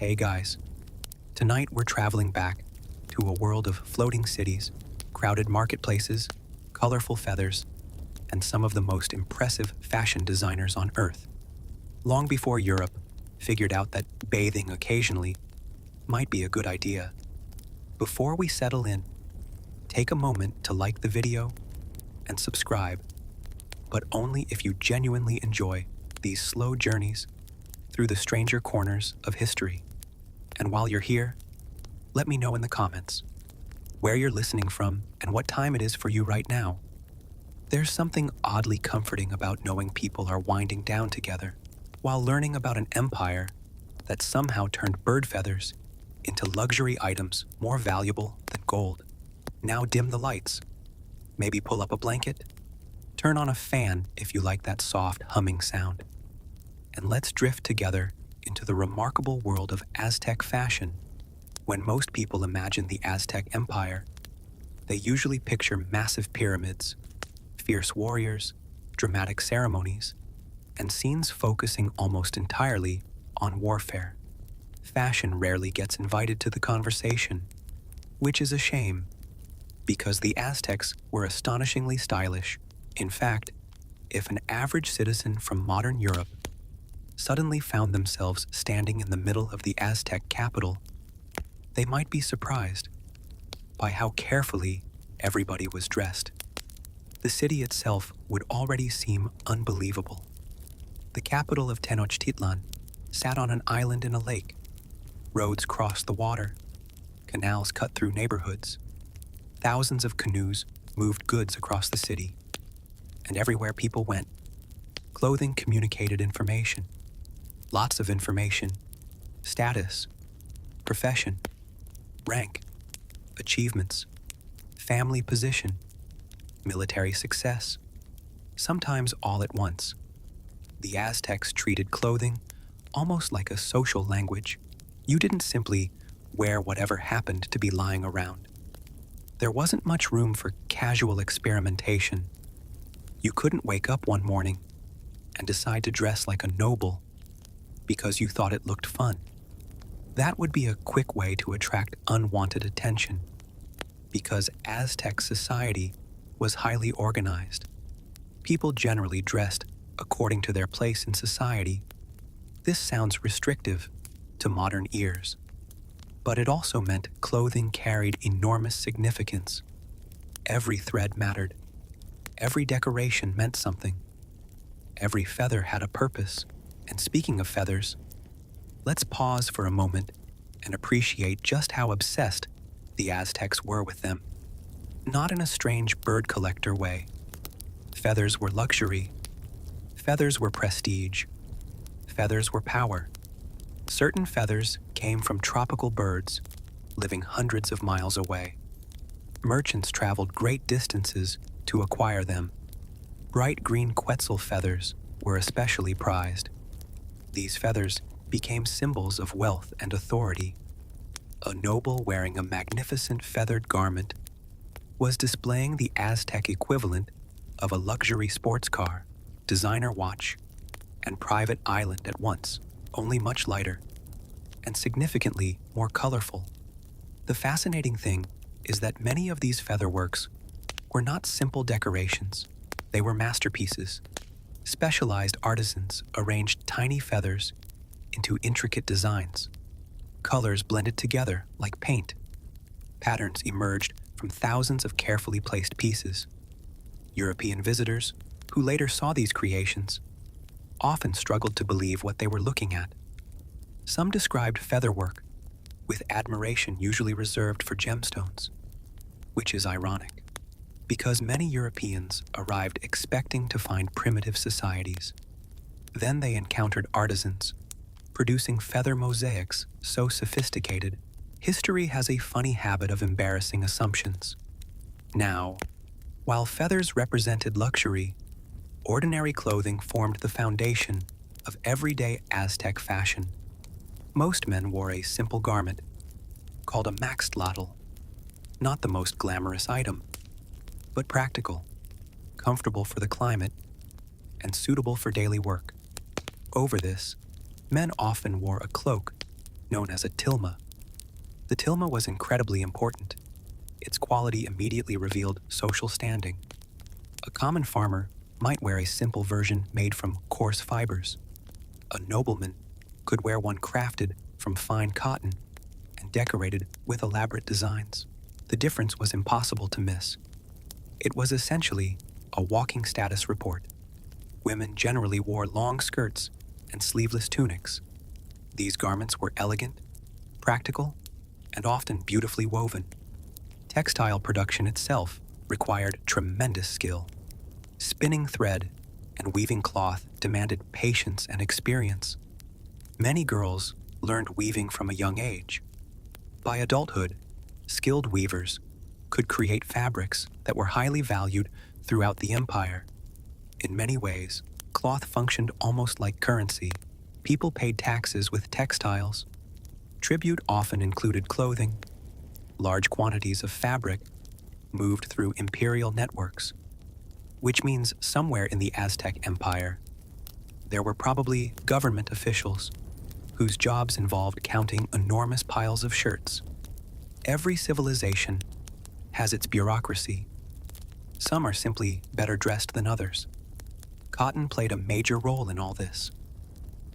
Hey guys, tonight we're traveling back to a world of floating cities, crowded marketplaces, colorful feathers, and some of the most impressive fashion designers on Earth. Long before Europe figured out that bathing occasionally might be a good idea. Before we settle in, take a moment to like the video and subscribe, but only if you genuinely enjoy these slow journeys through the stranger corners of history. And while you're here, let me know in the comments where you're listening from and what time it is for you right now. There's something oddly comforting about knowing people are winding down together while learning about an empire that somehow turned bird feathers into luxury items more valuable than gold. Now dim the lights. Maybe pull up a blanket. Turn on a fan if you like that soft humming sound. And let's drift together into the remarkable world of Aztec fashion. When most people imagine the Aztec Empire, they usually picture massive pyramids, fierce warriors, dramatic ceremonies, and scenes focusing almost entirely on warfare. Fashion rarely gets invited to the conversation, which is a shame, because the Aztecs were astonishingly stylish. In fact, if an average citizen from modern Europe suddenly found themselves standing in the middle of the Aztec capital, they might be surprised by how carefully everybody was dressed. The city itself would already seem unbelievable. The capital of Tenochtitlan sat on an island in a lake. Roads crossed the water. Canals cut through neighborhoods. Thousands of canoes moved goods across the city. And everywhere people went, clothing communicated information. Lots of information. Status, profession, rank, achievements, family position, military success, sometimes all at once. The Aztecs treated clothing almost like a social language. You didn't simply wear whatever happened to be lying around. There wasn't much room for casual experimentation. You couldn't wake up one morning and decide to dress like a noble because you thought it looked fun. That would be a quick way to attract unwanted attention, because Aztec society was highly organized. People generally dressed according to their place in society. This sounds restrictive to modern ears, but it also meant clothing carried enormous significance. Every thread mattered. Every decoration meant something. Every feather had a purpose. And speaking of feathers, let's pause for a moment and appreciate just how obsessed the Aztecs were with them. Not in a strange bird collector way. Feathers were luxury. Feathers were prestige. Feathers were power. Certain feathers came from tropical birds living hundreds of miles away. Merchants traveled great distances to acquire them. Bright green quetzal feathers were especially prized. These feathers became symbols of wealth and authority. A noble wearing a magnificent feathered garment was displaying the Aztec equivalent of a luxury sports car, designer watch, and private island at once, only much lighter and significantly more colorful. The fascinating thing is that many of these featherworks were not simple decorations. They were masterpieces. Specialized artisans arranged tiny feathers into intricate designs. Colors blended together like paint. Patterns emerged from thousands of carefully placed pieces. European visitors, who later saw these creations, often struggled to believe what they were looking at. Some described featherwork with admiration usually reserved for gemstones, which is ironic, because many Europeans arrived expecting to find primitive societies. Then they encountered artisans producing feather mosaics so sophisticated. History has a funny habit of embarrassing assumptions. Now, while feathers represented luxury, ordinary clothing formed the foundation of everyday Aztec fashion. Most men wore a simple garment called a maxtlatl, not the most glamorous item, but practical, comfortable for the climate, and suitable for daily work. Over this, men often wore a cloak known as a tilma. The tilma was incredibly important. Its quality immediately revealed social standing. A common farmer might wear a simple version made from coarse fibers. A nobleman could wear one crafted from fine cotton and decorated with elaborate designs. The difference was impossible to miss. It was essentially a walking status report. Women generally wore long skirts and sleeveless tunics. These garments were elegant, practical, and often beautifully woven. Textile production itself required tremendous skill. Spinning thread and weaving cloth demanded patience and experience. Many girls learned weaving from a young age. By adulthood, skilled weavers could create fabrics that were highly valued throughout the empire. In many ways, cloth functioned almost like currency. People paid taxes with textiles. Tribute often included clothing. Large quantities of fabric moved through imperial networks, which means somewhere in the Aztec Empire, there were probably government officials whose jobs involved counting enormous piles of shirts. Every civilization has its bureaucracy. Some are simply better dressed than others. Cotton played a major role in all this.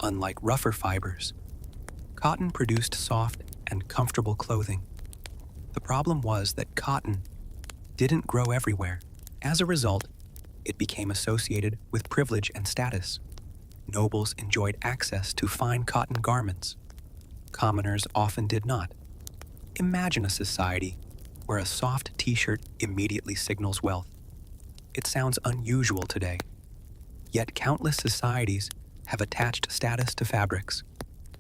Unlike rougher fibers, cotton produced soft and comfortable clothing. The problem was that cotton didn't grow everywhere. As a result, it became associated with privilege and status. Nobles enjoyed access to fine cotton garments. Commoners often did not. Imagine a society where a soft t-shirt immediately signals wealth. It sounds unusual today. Yet countless societies have attached status to fabrics.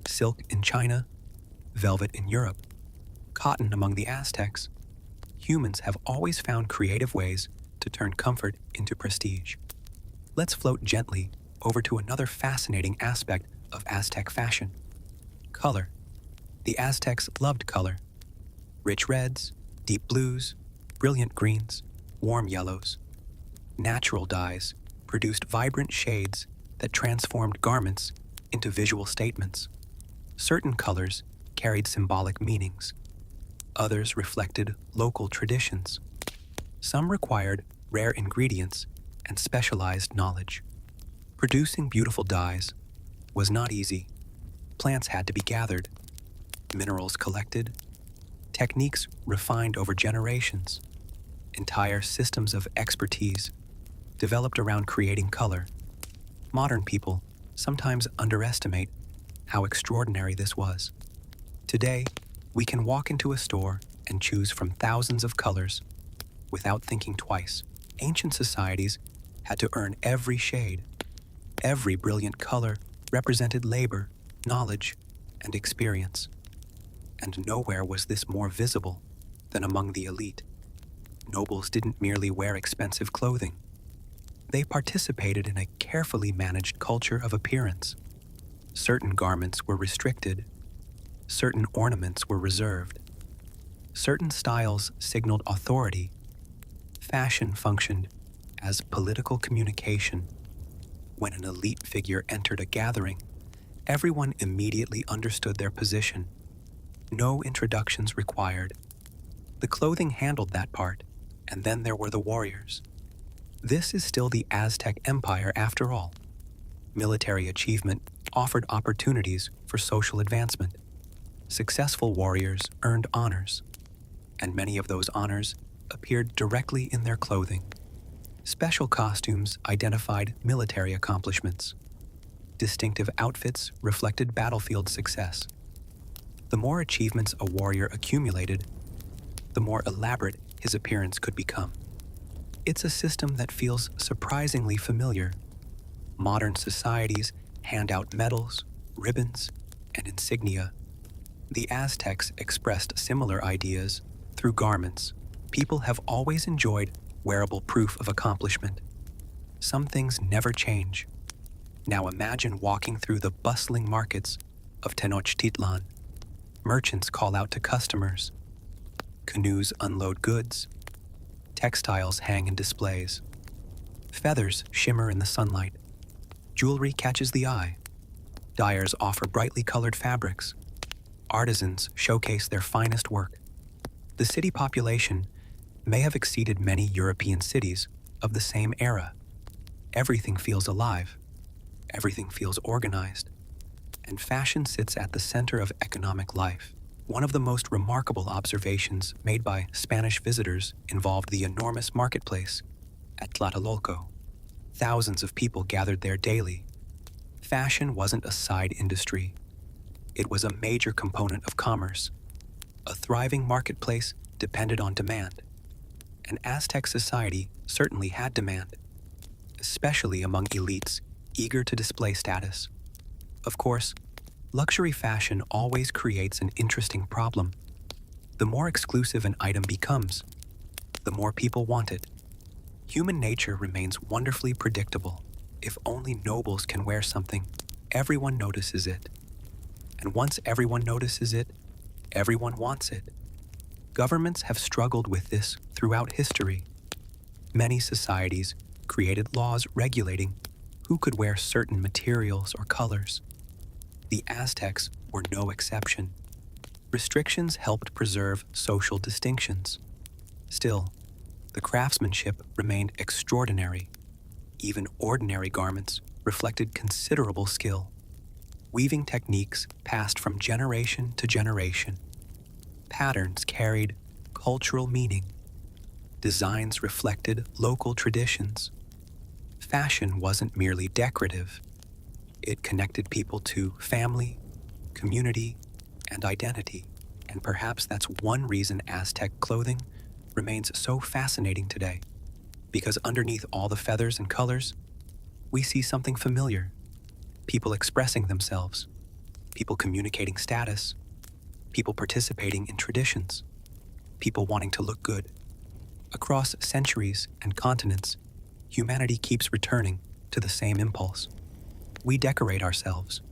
Silk in China, velvet in Europe, cotton among the Aztecs. Humans have always found creative ways to turn comfort into prestige. Let's float gently over to another fascinating aspect of Aztec fashion: color. The Aztecs loved color. Rich reds, deep blues, brilliant greens, warm yellows. Natural dyes produced vibrant shades that transformed garments into visual statements. Certain colors carried symbolic meanings. Others reflected local traditions. Some required rare ingredients and specialized knowledge. Producing beautiful dyes was not easy. Plants had to be gathered, minerals collected, techniques refined over generations. Entire systems of expertise developed around creating color. Modern people sometimes underestimate how extraordinary this was. Today, we can walk into a store and choose from thousands of colors without thinking twice. Ancient societies had to earn every shade. Every brilliant color represented labor, knowledge, and experience. And nowhere was this more visible than among the elite. Nobles didn't merely wear expensive clothing. They participated in a carefully managed culture of appearance. Certain garments were restricted. Certain ornaments were reserved. Certain styles signaled authority. Fashion functioned as political communication. When an elite figure entered a gathering, everyone immediately understood their position. No introductions required. The clothing handled that part, and then there were the warriors. This is still the Aztec Empire after all. Military achievement offered opportunities for social advancement. Successful warriors earned honors, and many of those honors appeared directly in their clothing. Special costumes identified military accomplishments. Distinctive outfits reflected battlefield success. The more achievements a warrior accumulated, the more elaborate his appearance could become. It's a system that feels surprisingly familiar. Modern societies hand out medals, ribbons, and insignia. The Aztecs expressed similar ideas through garments. People have always enjoyed wearable proof of accomplishment. Some things never change. Now imagine walking through the bustling markets of Tenochtitlan. Merchants call out to customers. Canoes unload goods. Textiles hang in displays. Feathers shimmer in the sunlight. Jewelry catches the eye. Dyers offer brightly colored fabrics. artisans showcase their finest work. The city population may have exceeded many European cities of the same era. Everything feels alive, everything feels organized, and fashion sits at the center of economic life. One of the most remarkable observations made by Spanish visitors involved the enormous marketplace at Tlatelolco. Thousands of people gathered there daily. Fashion wasn't a side industry. It was a major component of commerce. A thriving marketplace depended on demand. And Aztec society certainly had demand, especially among elites eager to display status. Of course, luxury fashion always creates an interesting problem. The more exclusive an item becomes, the more people want it. Human nature remains wonderfully predictable. If only nobles can wear something, everyone notices it. And once everyone notices it, everyone wants it. Governments have struggled with this throughout history. Many societies created laws regulating who could wear certain materials or colors. The Aztecs were no exception. Restrictions helped preserve social distinctions. Still, the craftsmanship remained extraordinary. Even ordinary garments reflected considerable skill. Weaving techniques passed from generation to generation. Patterns carried cultural meaning. Designs reflected local traditions. Fashion wasn't merely decorative. It connected people to family, community, and identity. And perhaps that's one reason Aztec clothing remains so fascinating today. Because underneath all the feathers and colors, we see something familiar. People expressing themselves, people communicating status, people participating in traditions, people wanting to look good. Across centuries and continents, humanity keeps returning to the same impulse. We decorate ourselves.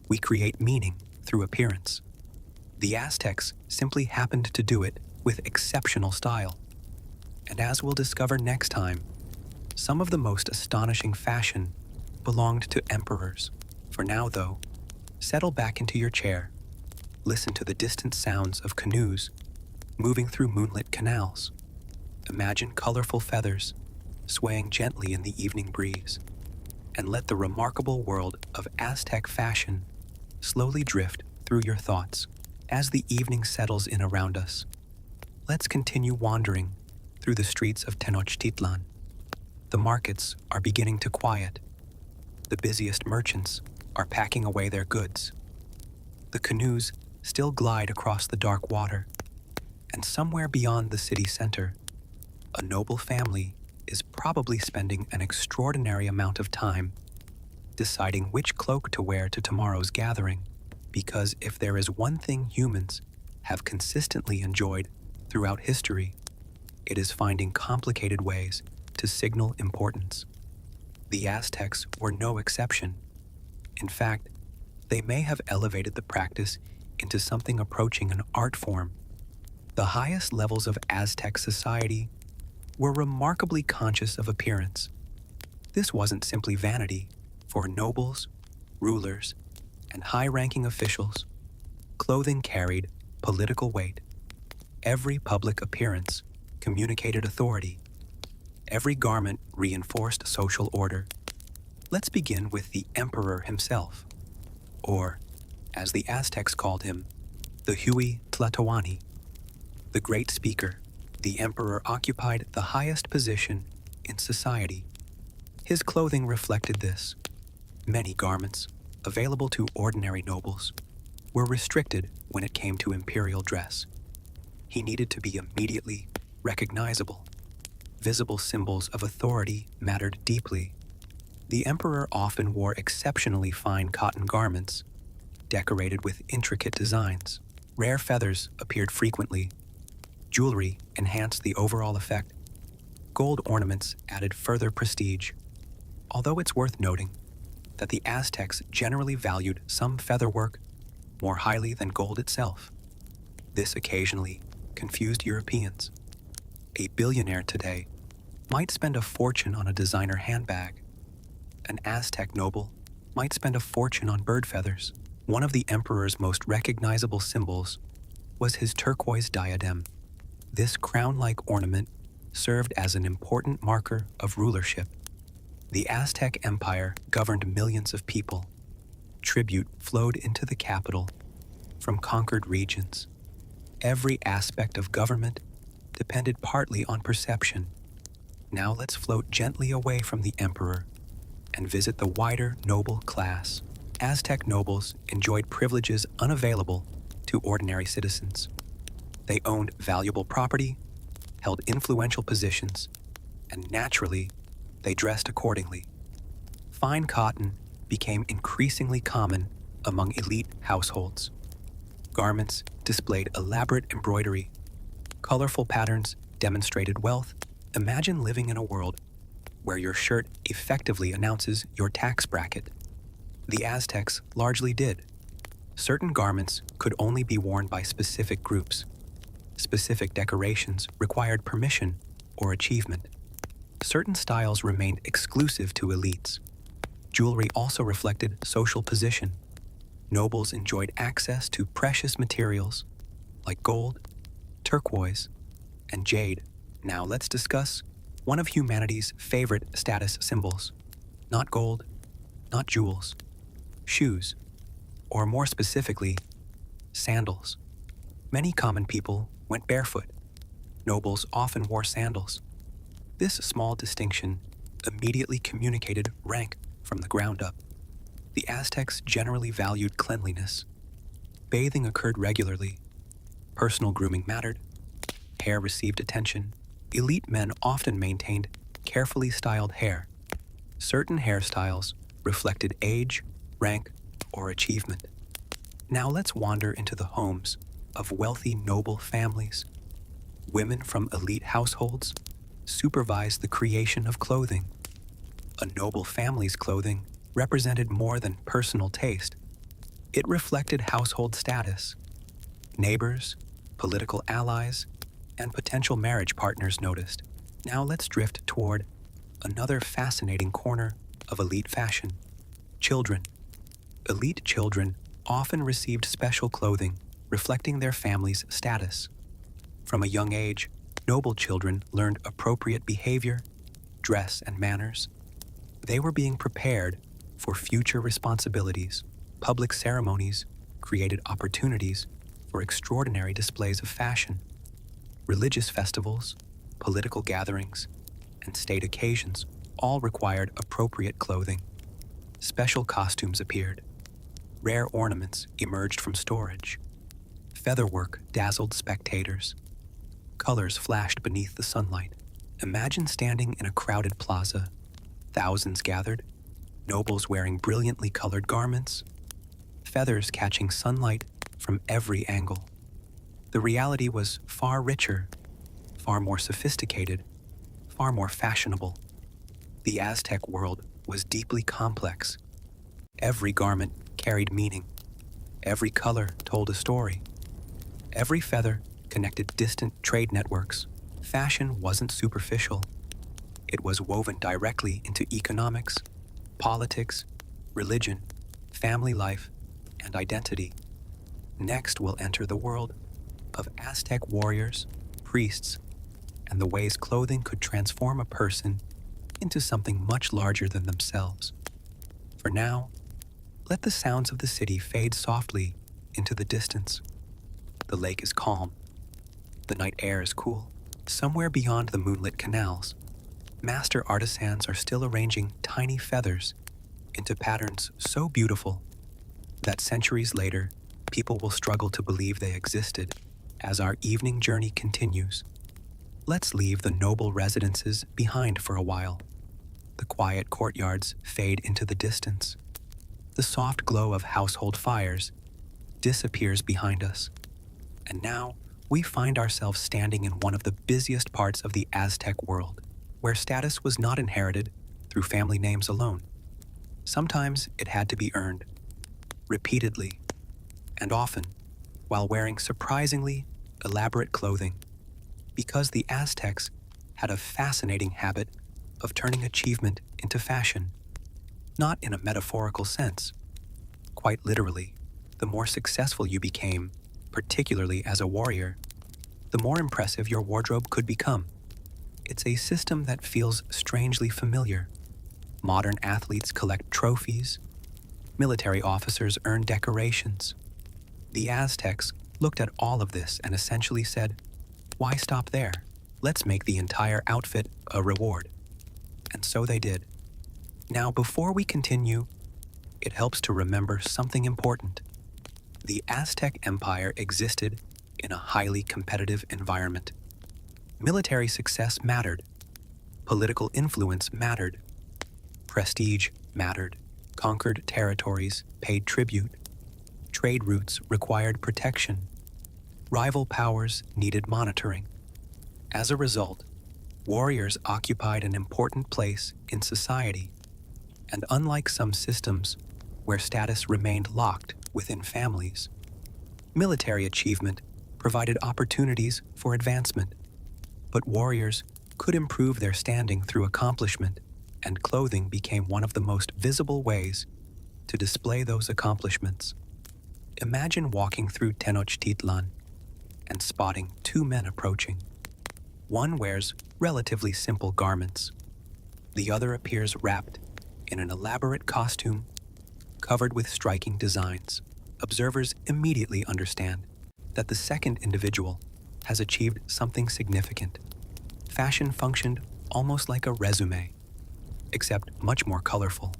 We create meaning through appearance. The Aztecs simply happened to do it with exceptional style. And as we'll discover next time, some of the most astonishing fashion belonged to emperors. For now, though, settle back into your chair. Listen to the distant sounds of canoes moving through moonlit canals. Imagine colorful feathers swaying gently in the evening breeze. And let the remarkable world of Aztec fashion slowly drift through your thoughts. As the evening settles in around us, let's continue wandering through the streets of Tenochtitlan. The markets are beginning to quiet. The busiest merchants are packing away their goods. The canoes still glide across the dark water, and somewhere beyond the city center, a noble family is probably spending an extraordinary amount of time deciding which cloak to wear to tomorrow's gathering. Because if there is one thing humans have consistently enjoyed throughout history, it is finding complicated ways to signal importance. The Aztecs were no exception. In fact, they may have elevated the practice into something approaching an art form. The highest levels of Aztec society were remarkably conscious of appearance. This wasn't simply vanity. For nobles, rulers, and high-ranking officials, clothing carried political weight. Every public appearance communicated authority. Every garment reinforced social order. Let's begin with the emperor himself, or, as the Aztecs called him, the Huey Tlatoani. The great speaker, the emperor occupied the highest position in society. His clothing reflected this. Many garments, available to ordinary nobles, were restricted when it came to imperial dress. He needed to be immediately recognizable. Visible symbols of authority mattered deeply. The emperor often wore exceptionally fine cotton garments, decorated with intricate designs. Rare feathers appeared frequently. Jewelry enhanced the overall effect. Gold ornaments added further prestige. Although it's worth noting that the Aztecs generally valued some featherwork more highly than gold itself. This occasionally confused Europeans. A billionaire today might spend a fortune on a designer handbag. An Aztec noble might spend a fortune on bird feathers. One of the emperor's most recognizable symbols was his turquoise diadem. This crown-like ornament served as an important marker of rulership. The Aztec Empire governed millions of people. Tribute flowed into the capital from conquered regions. Every aspect of government depended partly on perception. Now let's float gently away from the emperor and visit the wider noble class. Aztec nobles enjoyed privileges unavailable to ordinary citizens. They owned valuable property, held influential positions, and naturally, they dressed accordingly. Fine cotton became increasingly common among elite households. Garments displayed elaborate embroidery. Colorful patterns demonstrated wealth. Imagine living in a world where your shirt effectively announces your tax bracket. The Aztecs largely did. Certain garments could only be worn by specific groups. Specific decorations required permission or achievement. Certain styles remained exclusive to elites. Jewelry also reflected social position. Nobles enjoyed access to precious materials like gold, turquoise, and jade. Now let's discuss one of humanity's favorite status symbols. Not gold, not jewels, shoes, or more specifically, sandals. Many common people went barefoot. Nobles often wore sandals. This small distinction immediately communicated rank from the ground up. The Aztecs generally valued cleanliness. Bathing occurred regularly. Personal grooming mattered. Hair received attention. Elite men often maintained carefully styled hair. Certain hairstyles reflected age, rank, or achievement. Now let's wander into the homes of wealthy noble families. Women from elite households supervised the creation of clothing. A noble family's clothing represented more than personal taste. It reflected household status. Neighbors, political allies, and potential marriage partners noticed. Now let's drift toward another fascinating corner of elite fashion. Children. Elite children often received special clothing reflecting their family's status. From a young age, noble children learned appropriate behavior, dress, and manners. They were being prepared for future responsibilities. Public ceremonies created opportunities for extraordinary displays of fashion. Religious festivals, political gatherings, and state occasions all required appropriate clothing. Special costumes appeared. Rare ornaments emerged from storage. Featherwork dazzled spectators. Colors flashed beneath the sunlight. Imagine standing in a crowded plaza. Thousands gathered, nobles wearing brilliantly colored garments, feathers catching sunlight from every angle. The reality was far richer, far more sophisticated, far more fashionable. The Aztec world was deeply complex. Every garment carried meaning. Every color told a story. Every feather connected distant trade networks. Fashion wasn't superficial. It was woven directly into economics, politics, religion, family life, and identity. Next, we'll enter the world of Aztec warriors, priests, and the ways clothing could transform a person into something much larger than themselves. For now, let the sounds of the city fade softly into the distance. The lake is calm. The night air is cool. Somewhere beyond the moonlit canals, master artisans are still arranging tiny feathers into patterns so beautiful that centuries later, people will struggle to believe they existed. As our evening journey continues, let's leave the noble residences behind for a while. The quiet courtyards fade into the distance. The soft glow of household fires disappears behind us. And now, we find ourselves standing in one of the busiest parts of the Aztec world, where status was not inherited through family names alone. Sometimes it had to be earned, repeatedly, and often, while wearing surprisingly elaborate clothing, because the Aztecs had a fascinating habit of turning achievement into fashion, not in a metaphorical sense, quite literally. The more successful you became, particularly as a warrior, the more impressive your wardrobe could become. It's a system that feels strangely familiar. Modern athletes collect trophies. Military officers earn decorations. The Aztecs looked at all of this and essentially said, "Why stop there? Let's make the entire outfit a reward." And so they did. Now, before we continue, it helps to remember something important. The Aztec Empire existed in a highly competitive environment. Military success mattered. Political influence mattered. Prestige mattered. Conquered territories paid tribute. Trade routes required protection. Rival powers needed monitoring. As a result, warriors occupied an important place in society. And unlike some systems where status remained locked within families, military achievement provided opportunities for advancement. But warriors could improve their standing through accomplishment, and clothing became one of the most visible ways to display those accomplishments. Imagine walking through Tenochtitlan and spotting two men approaching. One wears relatively simple garments. The other appears wrapped in an elaborate costume covered with striking designs. Observers immediately understand that the second individual has achieved something significant. Fashion functioned almost like a resume, except much more colorful.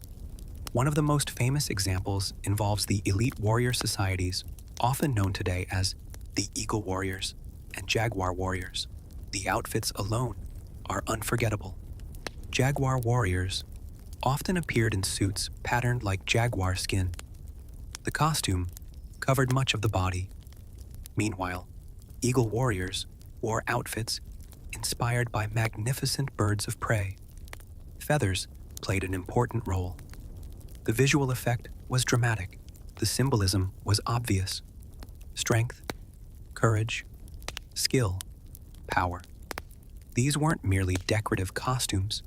One of the most famous examples involves the elite warrior societies, often known today as the Eagle Warriors and Jaguar Warriors. The outfits alone are unforgettable. Jaguar warriors often appeared in suits patterned like jaguar skin. The costume covered much of the body. Meanwhile, Eagle warriors wore outfits inspired by magnificent birds of prey. Feathers played an important role. The visual effect was dramatic. The symbolism was obvious. Strength, courage, skill, power. These weren't merely decorative costumes.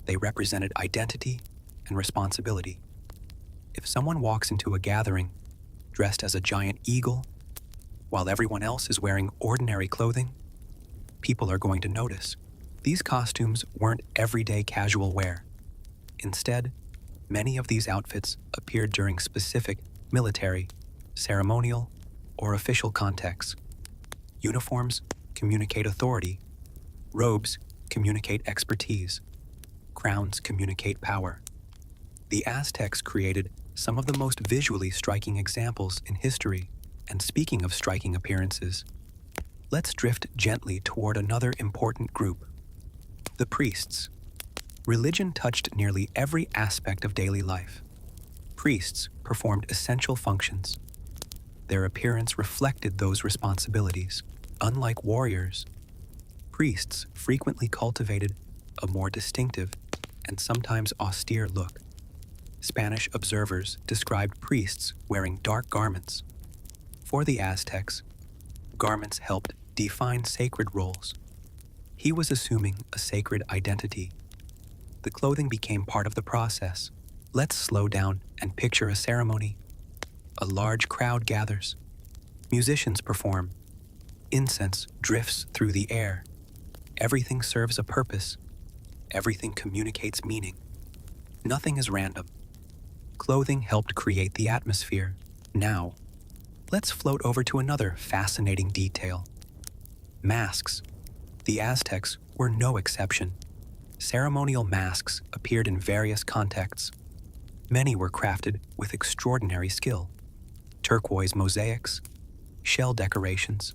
They represented identity and responsibility. If someone walks into a gathering dressed as a giant eagle, while everyone else is wearing ordinary clothing, people are going to notice. These costumes weren't everyday casual wear. Instead, many of these outfits appeared during specific military, ceremonial, or official contexts. Uniforms communicate authority. Robes communicate expertise. Crowns communicate power. The Aztecs created some of the most visually striking examples in history. And speaking of striking appearances, let's drift gently toward another important group: the priests. Religion touched nearly every aspect of daily life. Priests performed essential functions. Their appearance reflected those responsibilities. Unlike warriors, priests frequently cultivated a more distinctive and sometimes austere look. Spanish observers described priests wearing dark garments. For the Aztecs, garments helped define sacred roles. He was assuming a sacred identity. The clothing became part of the process. Let's slow down and picture a ceremony. A large crowd gathers. Musicians perform. Incense drifts through the air. Everything serves a purpose. Everything communicates meaning. Nothing is random. Clothing helped create the atmosphere. Now, let's float over to another fascinating detail: masks. The Aztecs were no exception. Ceremonial masks appeared in various contexts. Many were crafted with extraordinary skill. Turquoise mosaics, shell decorations.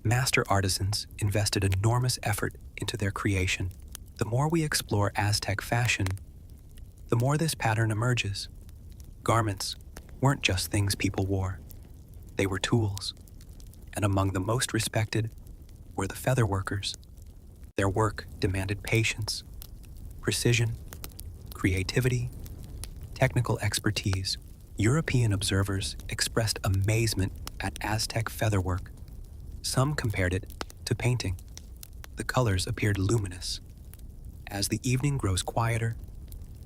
Master artisans invested enormous effort into their creation. The more we explore Aztec fashion, the more this pattern emerges. Garments weren't just things people wore. They were tools. And among the most respected were the featherworkers. Their work demanded patience, precision, creativity, technical expertise. European observers expressed amazement at Aztec featherwork. Some compared it to painting. The colors appeared luminous. As the evening grows quieter,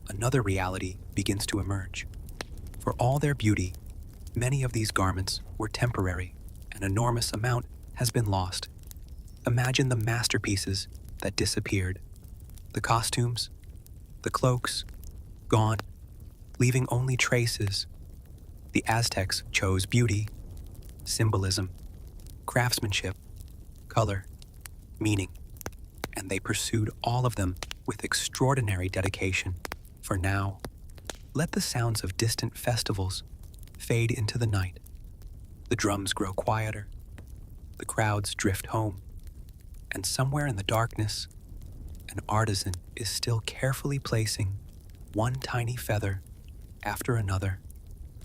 another reality begins to emerge. For all their beauty, Many of these garments were temporary. An enormous amount has been lost. Imagine the masterpieces that disappeared. The costumes, the cloaks, gone, leaving only traces. The Aztecs chose beauty, symbolism, craftsmanship, color, meaning, and they pursued all of them with extraordinary dedication. For now, let the sounds of distant festivals fade into the night. The drums grow quieter, the crowds drift home, and somewhere in the darkness, an artisan is still carefully placing one tiny feather after another,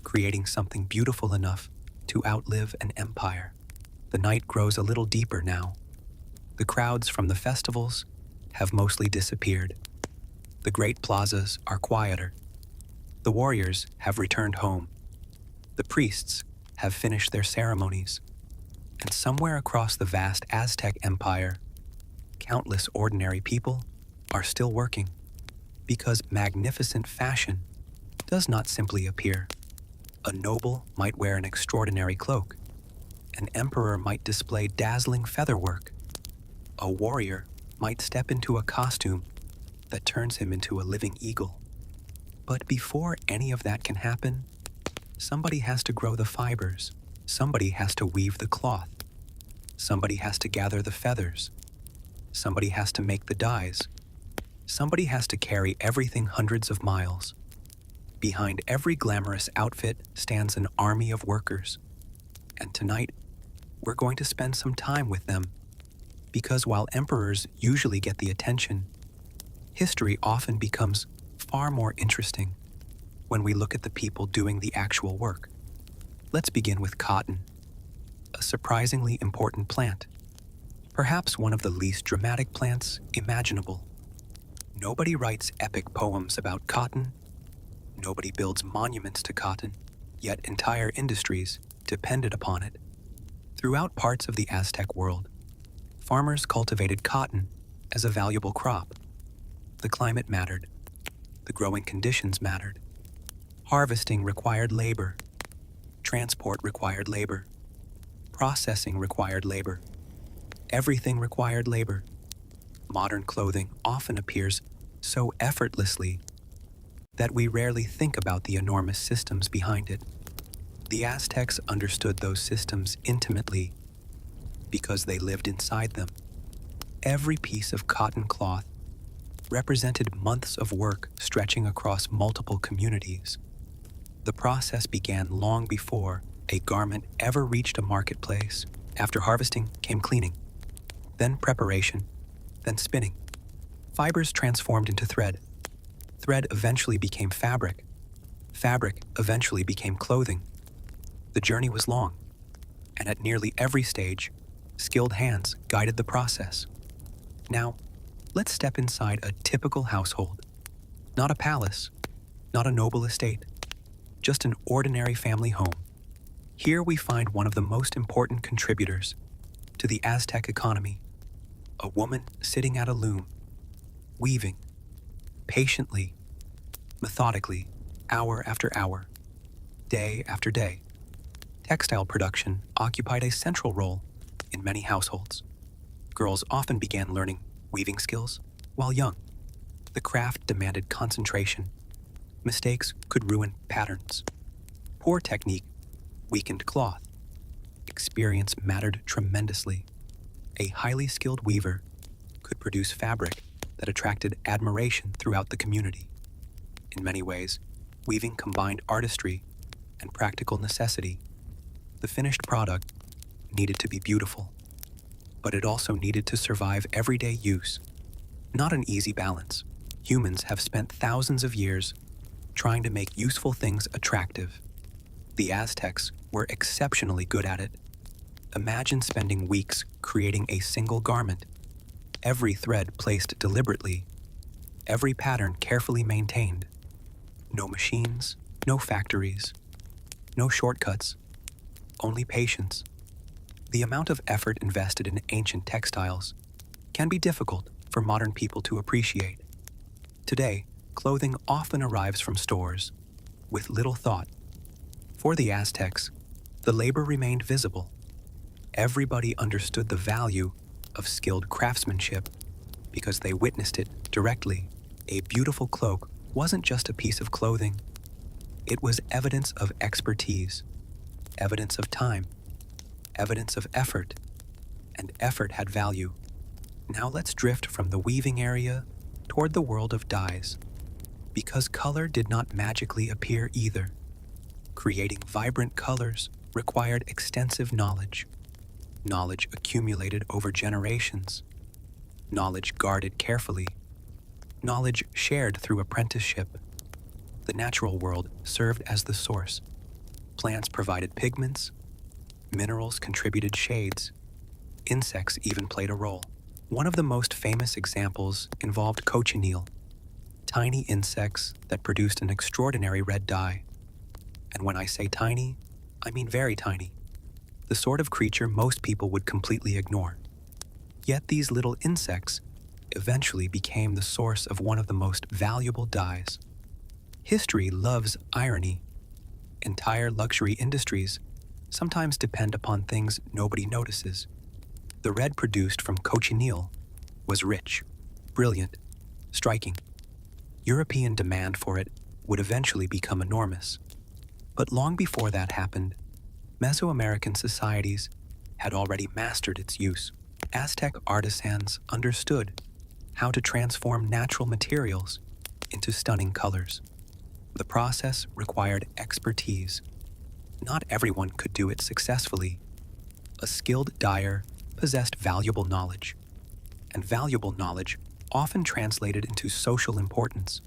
creating something beautiful enough to outlive an empire. The night grows a little deeper now. The crowds from the festivals have mostly disappeared. The great plazas are quieter. The warriors have returned home. The priests have finished their ceremonies. And somewhere across the vast Aztec empire, countless ordinary people are still working, because magnificent fashion does not simply appear. A noble might wear an extraordinary cloak. An emperor might display dazzling featherwork. A warrior might step into a costume that turns him into a living eagle. But before any of that can happen, somebody has to grow the fibers. Somebody has to weave the cloth. Somebody has to gather the feathers. Somebody has to make the dyes. Somebody has to carry everything hundreds of miles. Behind every glamorous outfit stands an army of workers. And tonight, we're going to spend some time with them. Because while emperors usually get the attention, history often becomes far more interesting when we look at the people doing the actual work. Let's begin with cotton, a surprisingly important plant. Perhaps one of the least dramatic plants imaginable. Nobody writes epic poems about cotton. Nobody builds monuments to cotton, yet entire industries depended upon it. Throughout parts of the Aztec world, farmers cultivated cotton as a valuable crop. The climate mattered. The growing conditions mattered. Harvesting required labor. Transport required labor. Processing required labor. Everything required labor. Modern clothing often appears so effortlessly that we rarely think about the enormous systems behind it. The Aztecs understood those systems intimately because they lived inside them. Every piece of cotton cloth represented months of work stretching across multiple communities. The process began long before a garment ever reached a marketplace. After harvesting came cleaning, then preparation, then spinning. Fibers transformed into thread. Thread eventually became fabric. Fabric eventually became clothing. The journey was long, and at nearly every stage, skilled hands guided the process. Now, let's step inside a typical household. Not a palace, not a noble estate, just an ordinary family home. Here we find one of the most important contributors to the Aztec economy, a woman sitting at a loom, weaving, patiently, methodically, hour after hour, day after day. Textile production occupied a central role in many households. Girls often began learning weaving skills while young. The craft demanded concentration. Mistakes could ruin patterns. Poor technique weakened cloth. Experience mattered tremendously. A highly skilled weaver could produce fabric that attracted admiration throughout the community. In many ways, weaving combined artistry and practical necessity. The finished product needed to be beautiful, but it also needed to survive everyday use. Not an easy balance. Humans have spent thousands of years trying to make useful things attractive. The Aztecs were exceptionally good at it. Imagine spending weeks creating a single garment, every thread placed deliberately, every pattern carefully maintained. No machines, no factories, no shortcuts, only patience. The amount of effort invested in ancient textiles can be difficult for modern people to appreciate. Today, clothing often arrives from stores with little thought. For the Aztecs, the labor remained visible. Everybody understood the value of skilled craftsmanship because they witnessed it directly. A beautiful cloak wasn't just a piece of clothing. It was evidence of expertise, evidence of time, evidence of effort, and effort had value. Now let's drift from the weaving area toward the world of dyes. Because color did not magically appear either. Creating vibrant colors required extensive knowledge accumulated over generations, knowledge guarded carefully, knowledge shared through apprenticeship. The natural world served as the source. Plants provided pigments, minerals contributed shades, insects even played a role. One of the most famous examples involved cochineal, tiny insects that produced an extraordinary red dye. And when I say tiny, I mean very tiny. The sort of creature most people would completely ignore. Yet these little insects eventually became the source of one of the most valuable dyes. History loves irony. Entire luxury industries sometimes depend upon things nobody notices. The red produced from cochineal was rich, brilliant, striking. European demand for it would eventually become enormous. But long before that happened, Mesoamerican societies had already mastered its use. Aztec artisans understood how to transform natural materials into stunning colors. The process required expertise. Not everyone could do it successfully. A skilled dyer possessed valuable knowledge, and valuable knowledge often translated into social importance.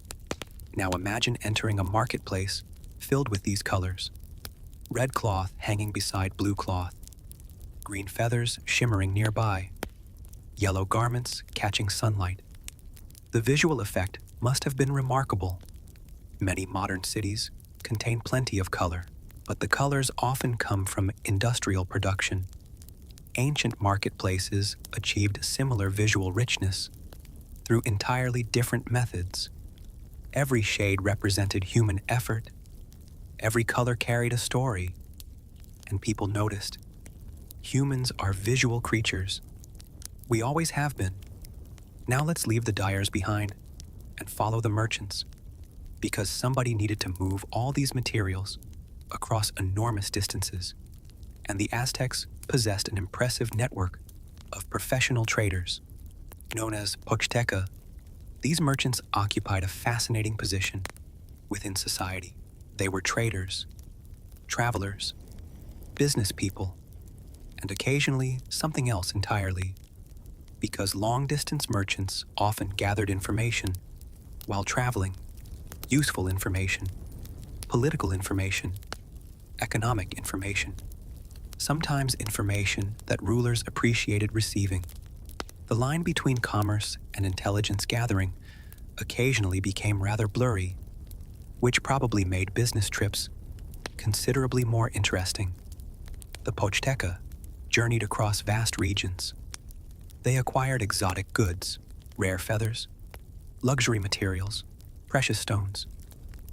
Now imagine entering a marketplace filled with these colors. Red cloth hanging beside blue cloth, green feathers shimmering nearby, yellow garments catching sunlight. The visual effect must have been remarkable. Many modern cities contain plenty of color, but the colors often come from industrial production. Ancient marketplaces achieved similar visual richness through entirely different methods. Every shade represented human effort. Every color carried a story, and people noticed. Humans are visual creatures. We always have been. Now let's leave the dyers behind and follow the merchants, because somebody needed to move all these materials across enormous distances, and the Aztecs possessed an impressive network of professional traders, known as Pochteca. These merchants occupied a fascinating position within society. They were traders, travelers, business people, and occasionally something else entirely, because long-distance merchants often gathered information while traveling, useful information, political information, economic information, sometimes information that rulers appreciated receiving. The line between commerce and intelligence gathering occasionally became rather blurry, which probably made business trips considerably more interesting. The Pochteca journeyed across vast regions. They acquired exotic goods, rare feathers, luxury materials, precious stones,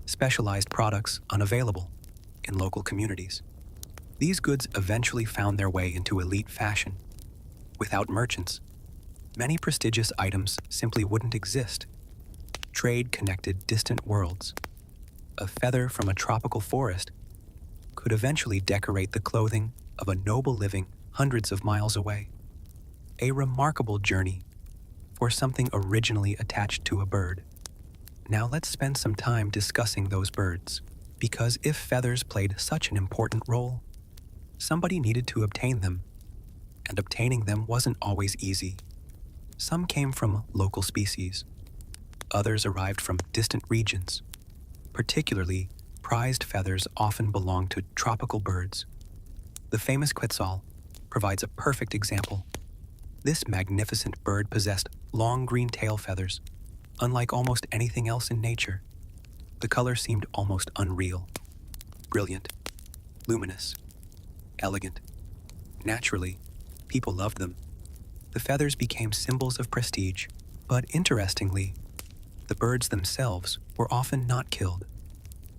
specialized products unavailable in local communities. These goods eventually found their way into elite fashion. Without merchants, many prestigious items simply wouldn't exist. Trade connected distant worlds. A feather from a tropical forest could eventually decorate the clothing of a noble living hundreds of miles away. A remarkable journey for something originally attached to a bird. Now let's spend some time discussing those birds, because if feathers played such an important role, somebody needed to obtain them, and obtaining them wasn't always easy. Some came from local species. Others arrived from distant regions. Particularly, prized feathers often belong to tropical birds. The famous quetzal provides a perfect example. This magnificent bird possessed long green tail feathers, unlike almost anything else in nature. The color seemed almost unreal. Brilliant, luminous, elegant. Naturally, people loved them. The feathers became symbols of prestige, but interestingly, the birds themselves were often not killed.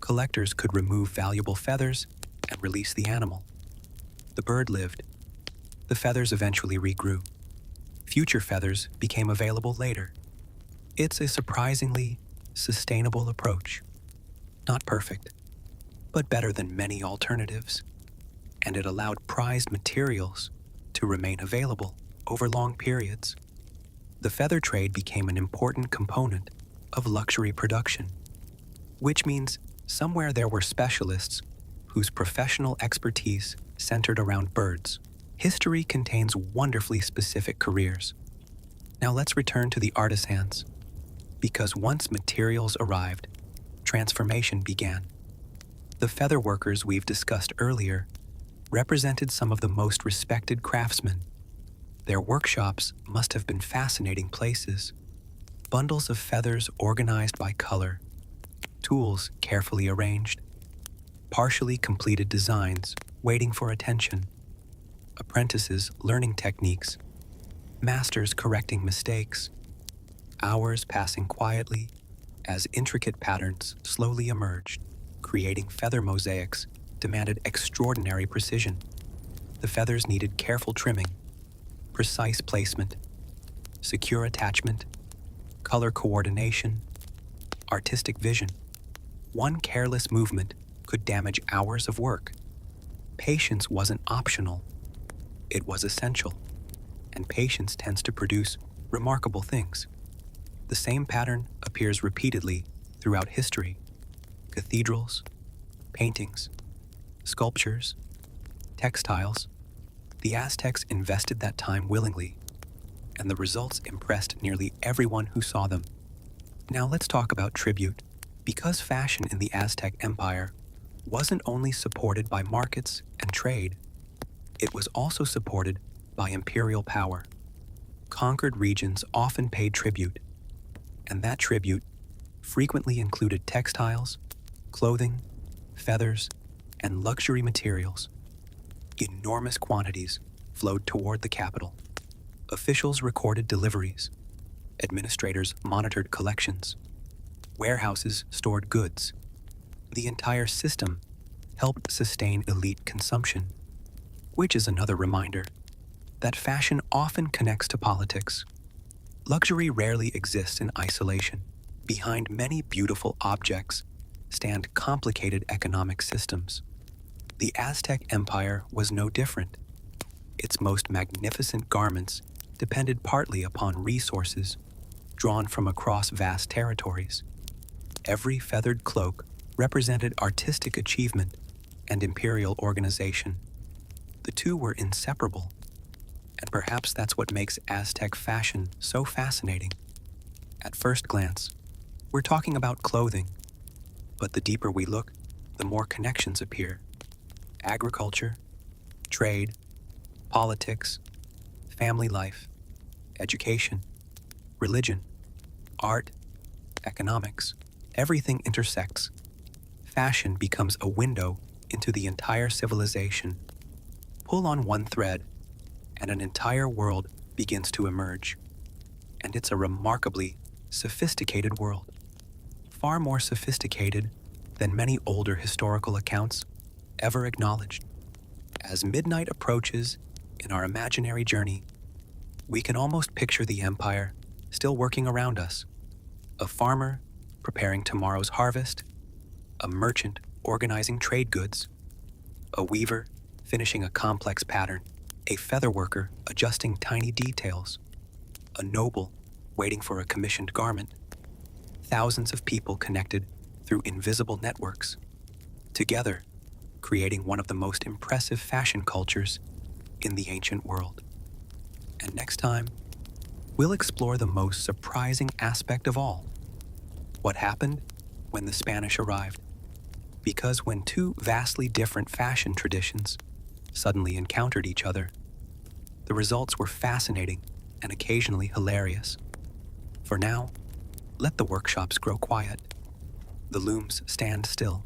Collectors could remove valuable feathers and release the animal. The bird lived. The feathers eventually regrew. Future feathers became available later. It's a surprisingly sustainable approach. Not perfect, but better than many alternatives. And it allowed prized materials to remain available over long periods. The feather trade became an important component of luxury production, which means somewhere there were specialists whose professional expertise centered around birds. History contains wonderfully specific careers. Now let's return to the artisans, because once materials arrived, transformation began. The feather workers we've discussed earlier represented some of the most respected craftsmen. Their workshops must have been fascinating places. Bundles of feathers organized by color, tools carefully arranged, partially completed designs waiting for attention, apprentices learning techniques, masters correcting mistakes, hours passing quietly as intricate patterns slowly emerged. Creating feather mosaics demanded extraordinary precision. The feathers needed careful trimming, precise placement, secure attachment, color coordination, artistic vision. One careless movement could damage hours of work. Patience wasn't optional, it was essential, and patience tends to produce remarkable things. The same pattern appears repeatedly throughout history. Cathedrals, paintings, sculptures, textiles. The Aztecs invested that time willingly, and the results impressed nearly everyone who saw them. Now let's talk about tribute. Because fashion in the Aztec Empire wasn't only supported by markets and trade, it was also supported by imperial power. Conquered regions often paid tribute, and that tribute frequently included textiles, clothing, feathers, and luxury materials. Enormous quantities flowed toward the capital. Officials recorded deliveries. Administrators monitored collections. Warehouses stored goods. The entire system helped sustain elite consumption, which is another reminder that fashion often connects to politics. Luxury rarely exists in isolation. Behind many beautiful objects stand complicated economic systems. The Aztec Empire was no different. Its most magnificent garments depended partly upon resources drawn from across vast territories. Every feathered cloak represented artistic achievement and imperial organization. The two were inseparable, and perhaps that's what makes Aztec fashion so fascinating. At first glance, we're talking about clothing, but the deeper we look, the more connections appear. Agriculture, trade, politics, family life, education, religion, art, economics, everything intersects. Fashion becomes a window into the entire civilization. Pull on one thread, and an entire world begins to emerge. And it's a remarkably sophisticated world. Far more sophisticated than many older historical accounts ever acknowledged. As midnight approaches in our imaginary journey, we can almost picture the empire still working around us. A farmer preparing tomorrow's harvest, a merchant organizing trade goods, a weaver finishing a complex pattern, a feather worker adjusting tiny details, a noble waiting for a commissioned garment. Thousands of people connected through invisible networks, together creating one of the most impressive fashion cultures in the ancient world. And next time, we'll explore the most surprising aspect of all. What happened when the Spanish arrived? Because when two vastly different fashion traditions suddenly encountered each other, the results were fascinating and occasionally hilarious. For now, let the workshops grow quiet. The looms stand still.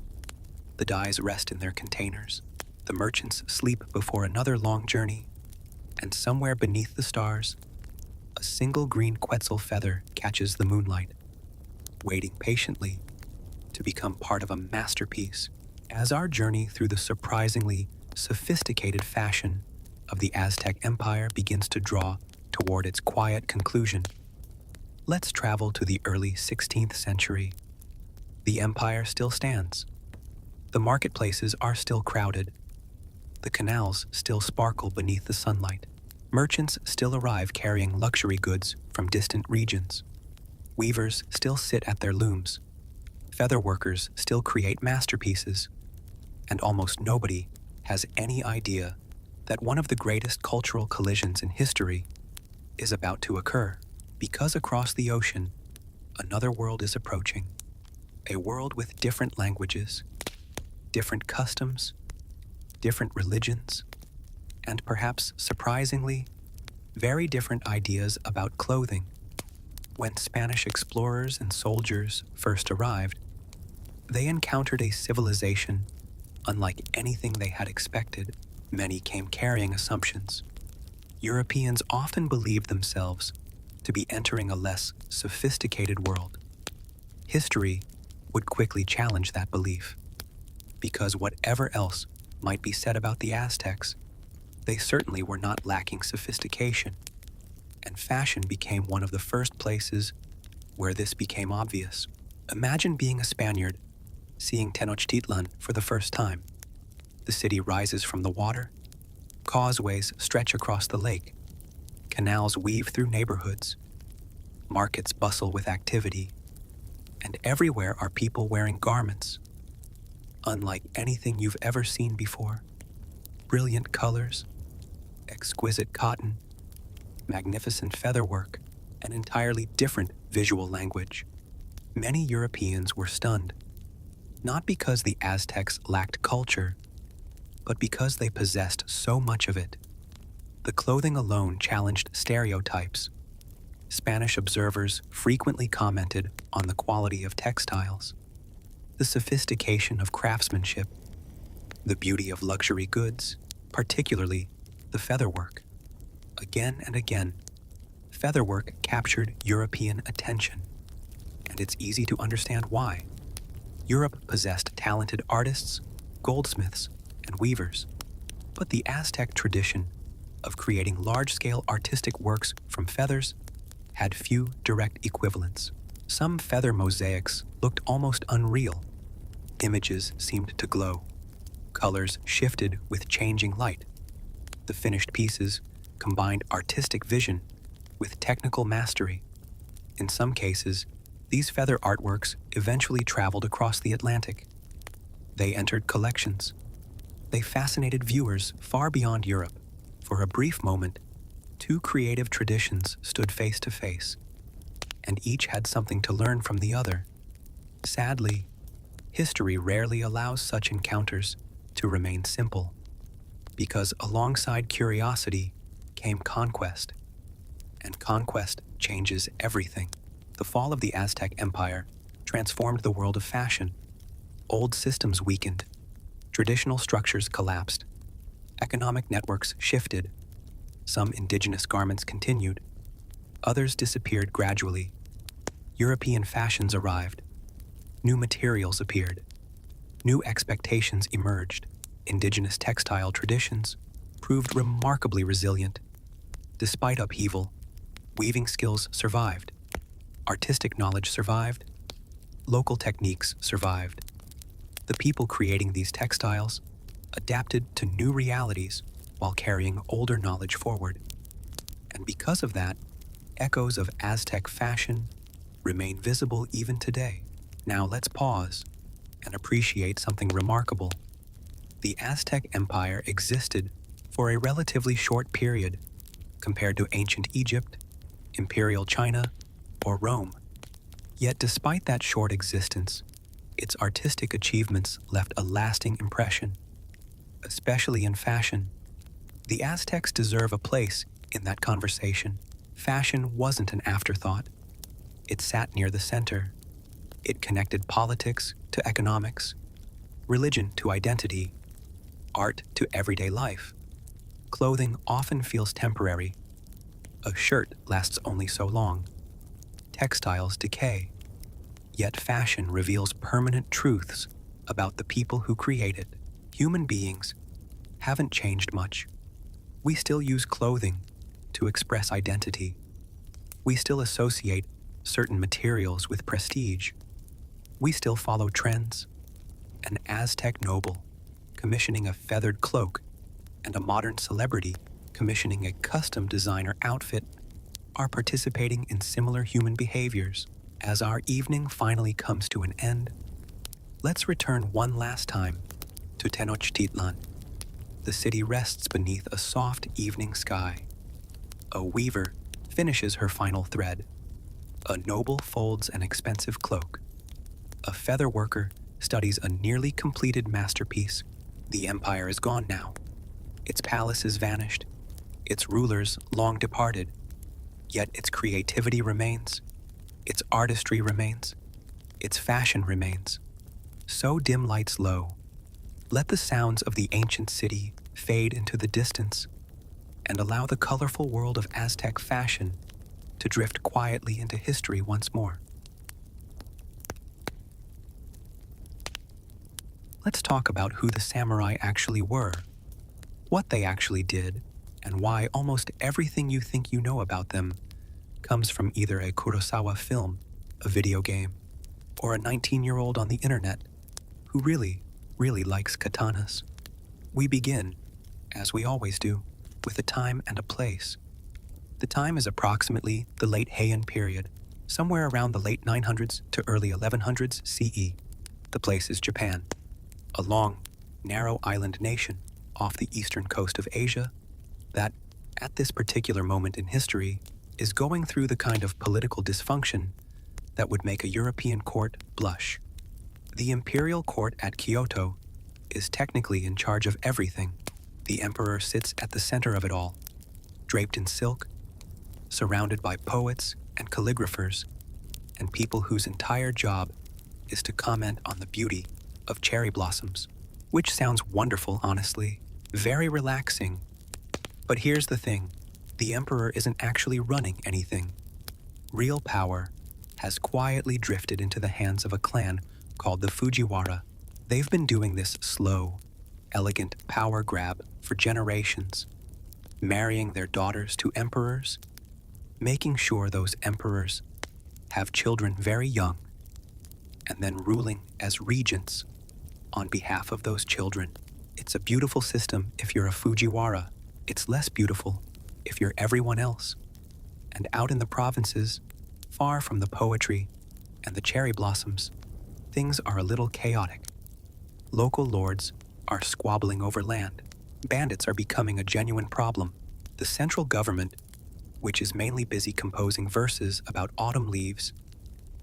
The dyes rest in their containers. The merchants sleep before another long journey. And somewhere beneath the stars, a single green quetzal feather catches the moonlight, waiting patiently to become part of a masterpiece As our journey through the surprisingly sophisticated fashion of the Aztec Empire begins to draw toward its quiet conclusion, let's travel to the early 16th century. The empire still stands. The marketplaces are still crowded. The canals still sparkle beneath the sunlight. Merchants still arrive carrying luxury goods from distant regions. Weavers still sit at their looms. Feather workers still create masterpieces. And almost nobody has any idea that one of the greatest cultural collisions in history is about to occur, because across the ocean, another world is approaching. A world with different languages, different customs, different religions, and perhaps surprisingly, very different ideas about clothing. When Spanish explorers and soldiers first arrived, they encountered a civilization unlike anything they had expected. Many came carrying assumptions. Europeans often believed themselves to be entering a less sophisticated world. History would quickly challenge that belief, because whatever else might be said about the Aztecs, they certainly were not lacking sophistication, and fashion became one of the first places where this became obvious. Imagine being a Spaniard, seeing Tenochtitlan for the first time. The city rises from the water, causeways stretch across the lake, canals weave through neighborhoods, markets bustle with activity, and everywhere are people wearing garments unlike anything you've ever seen before. Brilliant colors, exquisite cotton, magnificent featherwork, an entirely different visual language. Many Europeans were stunned, not because the Aztecs lacked culture, but because they possessed so much of it. The clothing alone challenged stereotypes. Spanish observers frequently commented on the quality of textiles, the sophistication of craftsmanship, the beauty of luxury goods, particularly the featherwork. Again and again, featherwork captured European attention, and it's easy to understand why. Europe possessed talented artists, goldsmiths, and weavers, but the Aztec tradition of creating large-scale artistic works from feathers had few direct equivalents. Some feather mosaics looked almost unreal. Images seemed to glow. Colors shifted with changing light. The finished pieces combined artistic vision with technical mastery. In some cases, these feather artworks eventually traveled across the Atlantic. They entered collections. They fascinated viewers far beyond Europe. For a brief moment, two creative traditions stood face to face, and each had something to learn from the other. Sadly, history rarely allows such encounters to remain simple, because alongside curiosity came conquest, and conquest changes everything. The fall of the Aztec Empire transformed the world of fashion. Old systems weakened, traditional structures collapsed, economic networks shifted. Some indigenous garments continued, others disappeared gradually. European fashions arrived, new materials appeared, new expectations emerged. Indigenous textile traditions proved remarkably resilient. Despite upheaval, weaving skills survived, artistic knowledge survived, local techniques survived. The people creating these textiles adapted to new realities while carrying older knowledge forward. And because of that, echoes of Aztec fashion remain visible even today. Now let's pause and appreciate something remarkable. The Aztec Empire existed for a relatively short period compared to ancient Egypt, Imperial China, or Rome. Yet despite that short existence, its artistic achievements left a lasting impression, especially in fashion. The Aztecs deserve a place in that conversation. Fashion wasn't an afterthought. It sat near the center. It connected politics to economics, religion to identity, art to everyday life. Clothing often feels temporary. A shirt lasts only so long. Textiles decay. Yet fashion reveals permanent truths about the people who created. Human beings haven't changed much. We still use clothing to express identity. We still associate certain materials with prestige. We still follow trends. An Aztec noble commissioning a feathered cloak and a modern celebrity commissioning a custom designer outfit are participating in similar human behaviors. As our evening finally comes to an end, let's return one last time to Tenochtitlan. The city rests beneath a soft evening sky. A weaver finishes her final thread. A noble folds an expensive cloak. A feather worker studies a nearly completed masterpiece. The empire is gone now. Its palaces vanished. Its rulers long departed. Yet its creativity remains. Its artistry remains. Its fashion remains. So dim lights low. Let the sounds of the ancient city fade into the distance and allow the colorful world of Aztec fashion to drift quietly into history once more. Let's talk about who the samurai actually were, what they actually did, and why almost everything you think you know about them comes from either a Kurosawa film, a video game, or a 19-year-old on the internet who really likes katanas. We begin, as we always do, with a time and a place. The time is approximately the late Heian period, somewhere around the late 900s to early 1100s CE. The place is Japan, a long, narrow island nation off the eastern coast of Asia that, at this particular moment in history, is going through the kind of political dysfunction that would make a European court blush. The imperial court at Kyoto is technically in charge of everything. The emperor sits at the center of it all, draped in silk, surrounded by poets and calligraphers, and people whose entire job is to comment on the beauty of cherry blossoms, which sounds wonderful, honestly, very relaxing. But here's the thing, the emperor isn't actually running anything. Real power has quietly drifted into the hands of a clan called the Fujiwara. They've been doing this slow, elegant power grab for generations, marrying their daughters to emperors, making sure those emperors have children very young, and then ruling as regents on behalf of those children. It's a beautiful system if you're a Fujiwara. It's less beautiful if you're everyone else. And out in the provinces, far from the poetry and the cherry blossoms, things are a little chaotic. Local lords are squabbling over land. Bandits are becoming a genuine problem. The central government, which is mainly busy composing verses about autumn leaves,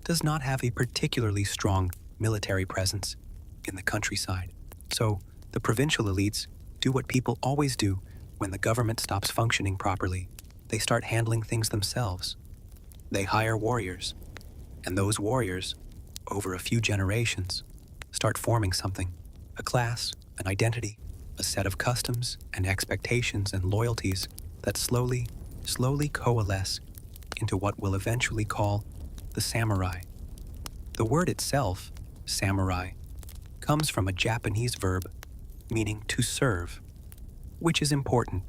does not have a particularly strong military presence in the countryside. So the provincial elites do what people always do when the government stops functioning properly. They start handling things themselves. They hire warriors, and those warriors, over a few generations, start forming something, a class, an identity, a set of customs and expectations and loyalties that slowly coalesce into what we'll eventually call the samurai. The word itself, samurai, comes from a Japanese verb meaning to serve, which is important,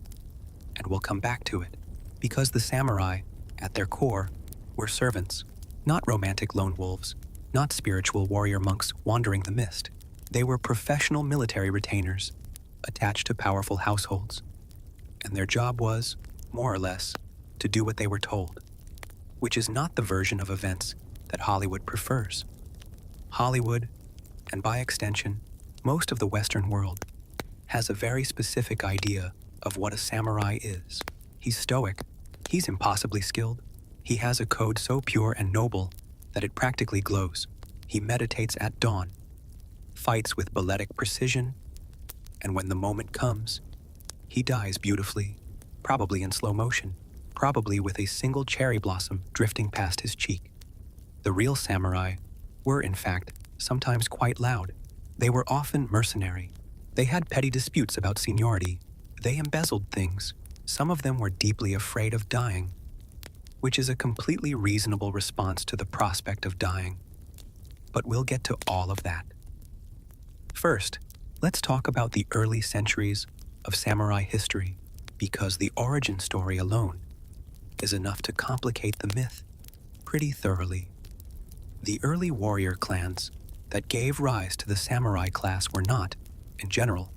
and we'll come back to it, because the samurai, at their core, were servants, not romantic lone wolves, not spiritual warrior monks wandering the mist. They were professional military retainers, attached to powerful households, and their job was, more or less, to do what they were told, which is not the version of events that Hollywood prefers. Hollywood, and by extension, most of the Western world, has a very specific idea of what a samurai is. He's stoic, he's impossibly skilled, he has a code so pure and noble that it practically glows. He meditates at dawn, fights with balletic precision, and when the moment comes, he dies beautifully, probably in slow motion, probably with a single cherry blossom drifting past his cheek. The real samurai were, in fact, sometimes quite loud. They were often mercenary. They had petty disputes about seniority. They embezzled things. Some of them were deeply afraid of dying, which is a completely reasonable response to the prospect of dying. But we'll get to all of that. First, let's talk about the early centuries of samurai history, because the origin story alone is enough to complicate the myth pretty thoroughly. The early warrior clans that gave rise to the samurai class were not, in general,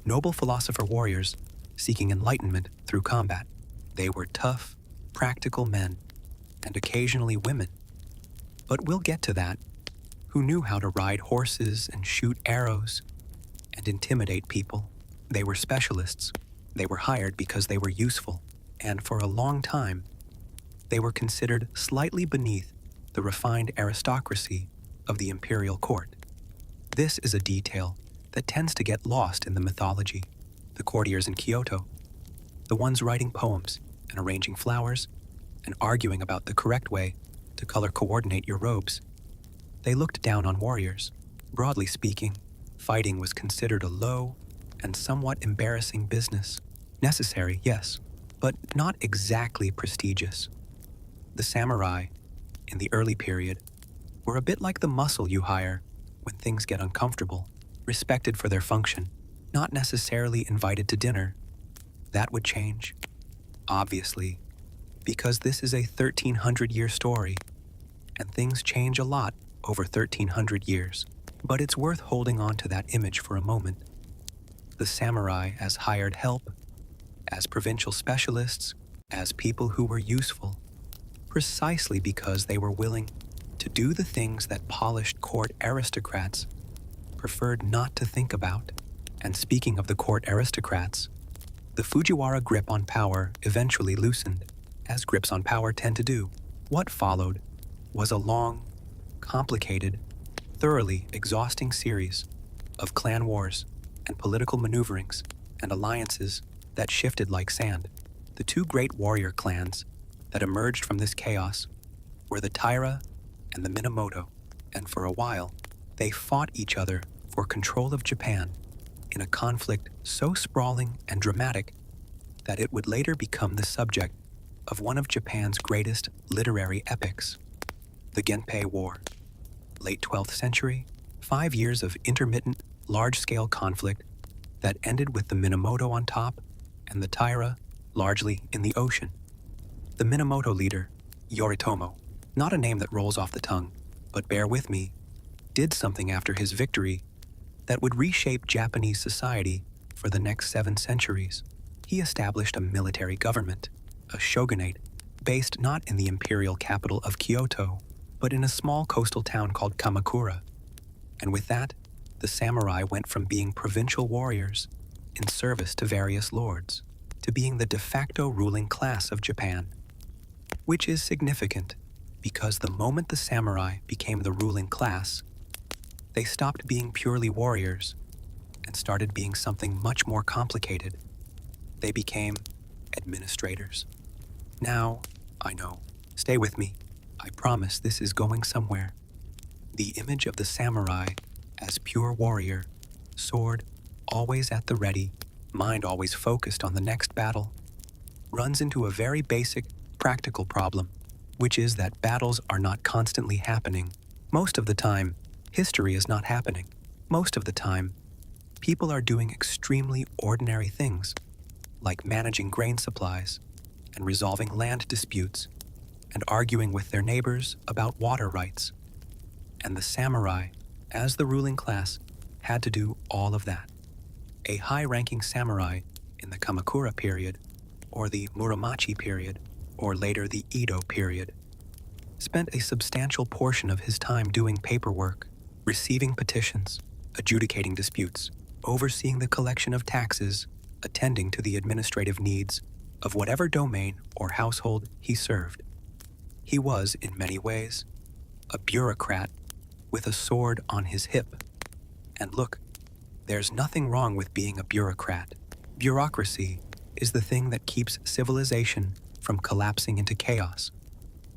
noble philosopher warriors seeking enlightenment through combat. They were tough, practical men, and occasionally women. But we'll get to that, who knew how to ride horses and shoot arrows and intimidate people. They were specialists. They were hired because they were useful, and for a long time, they were considered slightly beneath the refined aristocracy of the imperial court. This is a detail that tends to get lost in the mythology. The courtiers in Kyoto, the ones writing poems and arranging flowers and arguing about the correct way to color coordinate your robes, they looked down on warriors. Broadly speaking, fighting was considered a low and somewhat embarrassing business. Necessary, yes, but not exactly prestigious. The samurai, in the early period, were a bit like the muscle you hire when things get uncomfortable, respected for their function, not necessarily invited to dinner. That would change, obviously, because this is a 1,300-year story, and things change a lot over 1,300 years. But it's worth holding on to that image for a moment. The samurai as hired help, as provincial specialists, as people who were useful, precisely because they were willing to do the things that polished court aristocrats preferred not to think about. And speaking of the court aristocrats, the Fujiwara grip on power eventually loosened, as grips on power tend to do. What followed was a long, complicated, thoroughly exhausting series of clan wars and political maneuverings and alliances that shifted like sand. The two great warrior clans that emerged from this chaos were the Taira and the Minamoto, and for a while, they fought each other for control of Japan in a conflict so sprawling and dramatic that it would later become the subject of one of Japan's greatest literary epics, the Genpei War. Late 12th century, 5 years of intermittent, large-scale conflict that ended with the Minamoto on top and the Taira largely in the ocean. The Minamoto leader, Yoritomo, not a name that rolls off the tongue, but bear with me, did something after his victory that would reshape Japanese society for the next 7 centuries. He established a military government, a shogunate, based not in the imperial capital of Kyoto, but in a small coastal town called Kamakura. And with that, the samurai went from being provincial warriors in service to various lords to being the de facto ruling class of Japan, which is significant because the moment the samurai became the ruling class, they stopped being purely warriors and started being something much more complicated. They became administrators. Now, I know, stay with me. I promise this is going somewhere. The image of the samurai as pure warrior, sword always at the ready, mind always focused on the next battle, runs into a very basic, practical problem, which is that battles are not constantly happening. Most of the time, history is not happening. Most of the time, people are doing extremely ordinary things, like managing grain supplies and resolving land disputes and arguing with their neighbors about water rights. And the samurai, as the ruling class, had to do all of that. A high-ranking samurai in the Kamakura period, or the Muromachi period, or later the Edo period, spent a substantial portion of his time doing paperwork, receiving petitions, adjudicating disputes, overseeing the collection of taxes, attending to the administrative needs of whatever domain or household he served. He was, in many ways, a bureaucrat with a sword on his hip. And look, there's nothing wrong with being a bureaucrat. Bureaucracy is the thing that keeps civilization from collapsing into chaos,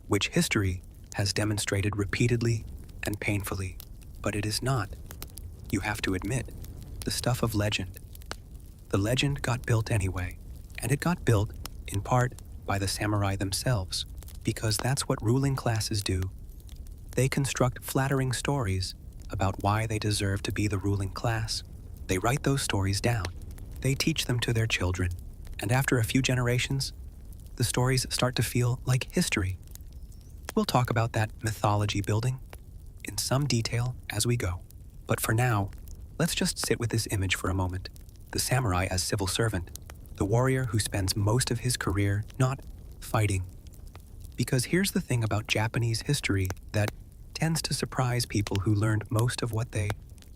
which history has demonstrated repeatedly and painfully. But it is not, you have to admit, the stuff of legend. The legend got built anyway, and it got built, in part, by the samurai themselves, because that's what ruling classes do. They construct flattering stories about why they deserve to be the ruling class. They write those stories down. They teach them to their children. And after a few generations, the stories start to feel like history. We'll talk about that mythology building in some detail as we go. But for now, let's just sit with this image for a moment. The samurai as civil servant, the warrior who spends most of his career not fighting. Because here's the thing about Japanese history that tends to surprise people who learned most of what they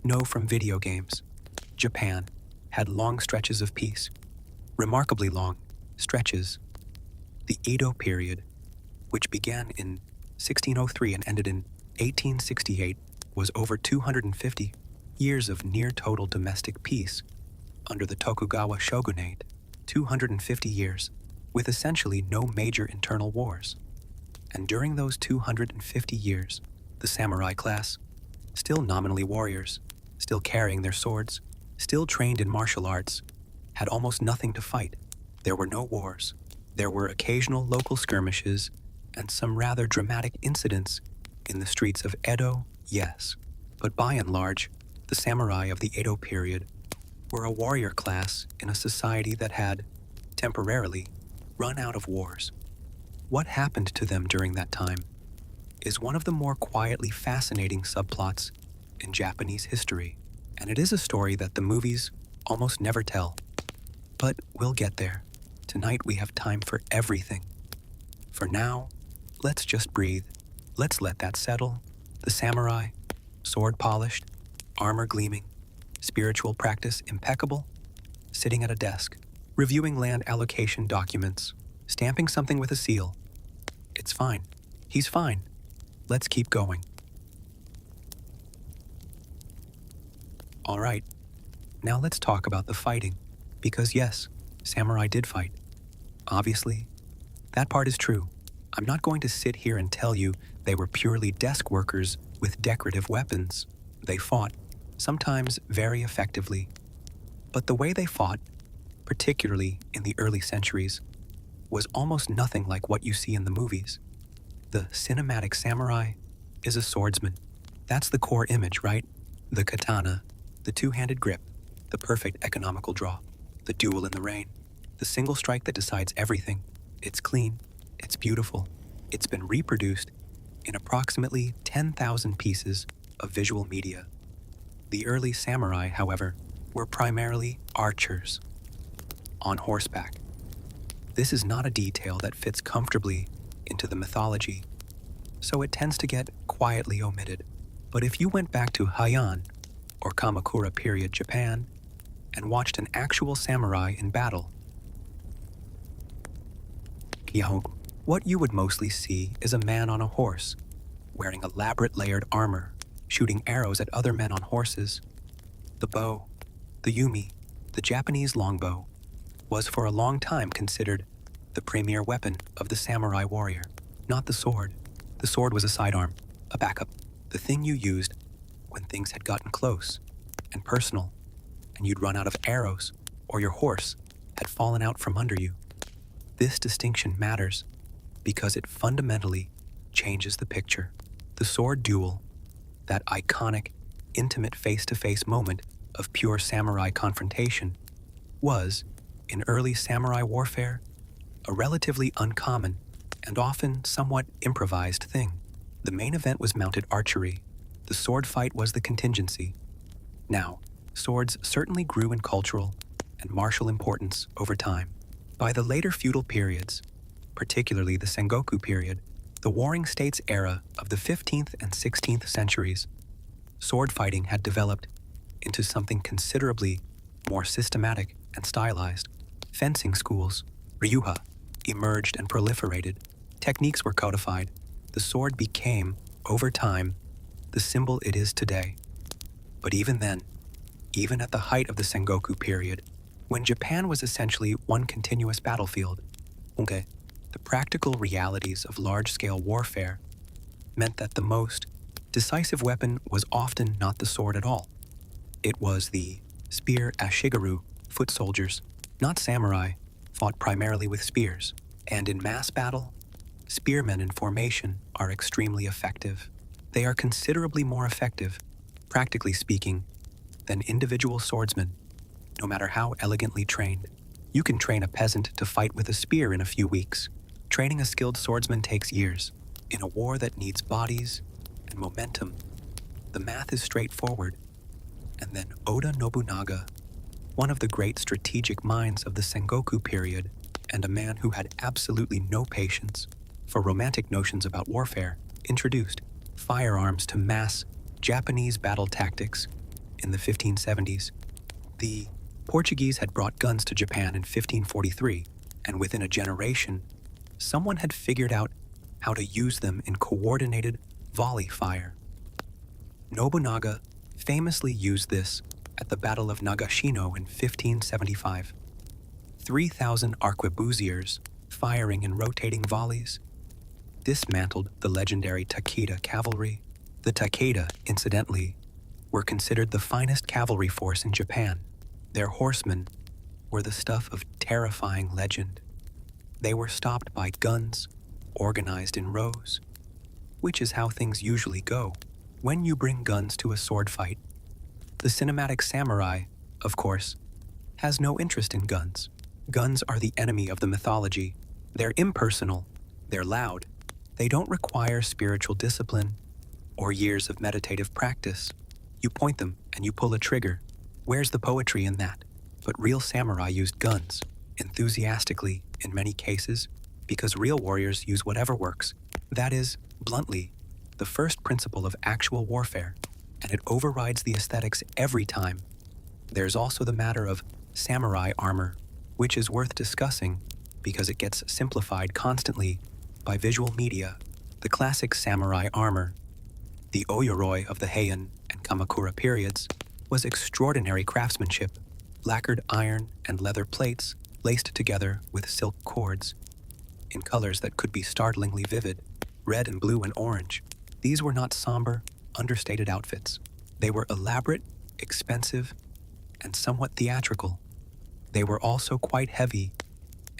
know from video games. Japan had long stretches of peace, remarkably long stretches. The Edo period, which began in 1603 and ended in 1868, was over 250 years of near-total domestic peace. Under the Tokugawa shogunate, 250 years, with essentially no major internal wars. And during those 250 years, the samurai class, still nominally warriors, still carrying their swords, still trained in martial arts, had almost nothing to fight. There were no wars. There were occasional local skirmishes and some rather dramatic incidents in the streets of Edo, yes. But by and large, the samurai of the Edo period were a warrior class in a society that had, temporarily, run out of wars. What happened to them during that time is one of the more quietly fascinating subplots in Japanese history, and it is a story that the movies almost never tell. But we'll get there. Tonight we have time for everything. For now, let's just breathe. Let's let that settle. The samurai, sword polished, armor gleaming, spiritual practice impeccable, sitting at a desk, reviewing land allocation documents, stamping something with a seal. It's fine. He's fine. Let's keep going. All right, now let's talk about the fighting. Because yes, samurai did fight. Obviously, that part is true. I'm not going to sit here and tell you they were purely desk workers with decorative weapons. They fought, sometimes very effectively. But the way they fought, particularly in the early centuries, was almost nothing like what you see in the movies. The cinematic samurai is a swordsman. That's the core image, right? The katana, the two-handed grip, the perfect economical draw, the duel in the rain, the single strike that decides everything. It's clean, it's beautiful, it's been reproduced in approximately 10,000 pieces of visual media. The early samurai, however, were primarily archers, on horseback. This is not a detail that fits comfortably into the mythology, so it tends to get quietly omitted. But if you went back to Heian, or Kamakura period Japan, and watched an actual samurai in battle, what you would mostly see is a man on a horse, wearing elaborate layered armor, shooting arrows at other men on horses. The bow, the yumi, the Japanese longbow, was for a long time considered the premier weapon of the samurai warrior, not the sword. The sword was a sidearm, a backup, the thing you used when things had gotten close and personal, and you'd run out of arrows, or your horse had fallen out from under you. This distinction matters because it fundamentally changes the picture. The sword duel, that iconic, intimate face-to-face moment of pure samurai confrontation, was, in early samurai warfare, a relatively uncommon and often somewhat improvised thing. The main event was mounted archery. The sword fight was the contingency. Now, swords certainly grew in cultural and martial importance over time. By the later feudal periods, particularly the Sengoku period, the Warring States era of the 15th and 16th centuries, sword fighting had developed into something considerably more systematic and stylized. Fencing schools, ryuha, emerged and proliferated. Techniques were codified. The sword became, over time, the symbol it is today. But even then, even at the height of the Sengoku period, when Japan was essentially one continuous battlefield, the practical realities of large-scale warfare meant that the most decisive weapon was often not the sword at all. It was the spear ashigaru, foot soldiers, not samurai, fought primarily with spears. And in mass battle, spearmen in formation are extremely effective. They are considerably more effective practically speaking, than individual swordsmen, no matter how elegantly trained. You can train a peasant to fight with a spear in a few weeks. Training a skilled swordsman takes years. In a war that needs bodies and momentum, the math is straightforward. And then Oda Nobunaga, one of the great strategic minds of the Sengoku period, and a man who had absolutely no patience for romantic notions about warfare, introduced firearms to mass Japanese battle tactics in the 1570s. The Portuguese had brought guns to Japan in 1543, and within a generation, someone had figured out how to use them in coordinated volley fire. Nobunaga famously used this at the Battle of Nagashino in 1575. 3,000 arquebusiers, firing in rotating volleys, dismantled the legendary Takeda cavalry. The Takeda, incidentally, were considered the finest cavalry force in Japan. Their horsemen were the stuff of terrifying legend. They were stopped by guns, organized in rows, which is how things usually go when you bring guns to a sword fight. The cinematic samurai, of course, has no interest in guns. Guns are the enemy of the mythology. They're impersonal, they're loud, they don't require spiritual discipline or years of meditative practice. You point them and you pull a trigger. Where's the poetry in that? But real samurai used guns, enthusiastically in many cases, because real warriors use whatever works. That is, bluntly, the first principle of actual warfare, and it overrides the aesthetics every time. There's also the matter of samurai armor, which is worth discussing because it gets simplified constantly by visual media. The classic samurai armor, the Oyuroi of the Heian and Kamakura periods, was extraordinary craftsmanship, lacquered iron and leather plates laced together with silk cords, in colors that could be startlingly vivid, red and blue and orange. These were not somber, understated outfits. They were elaborate, expensive, and somewhat theatrical. They were also quite heavy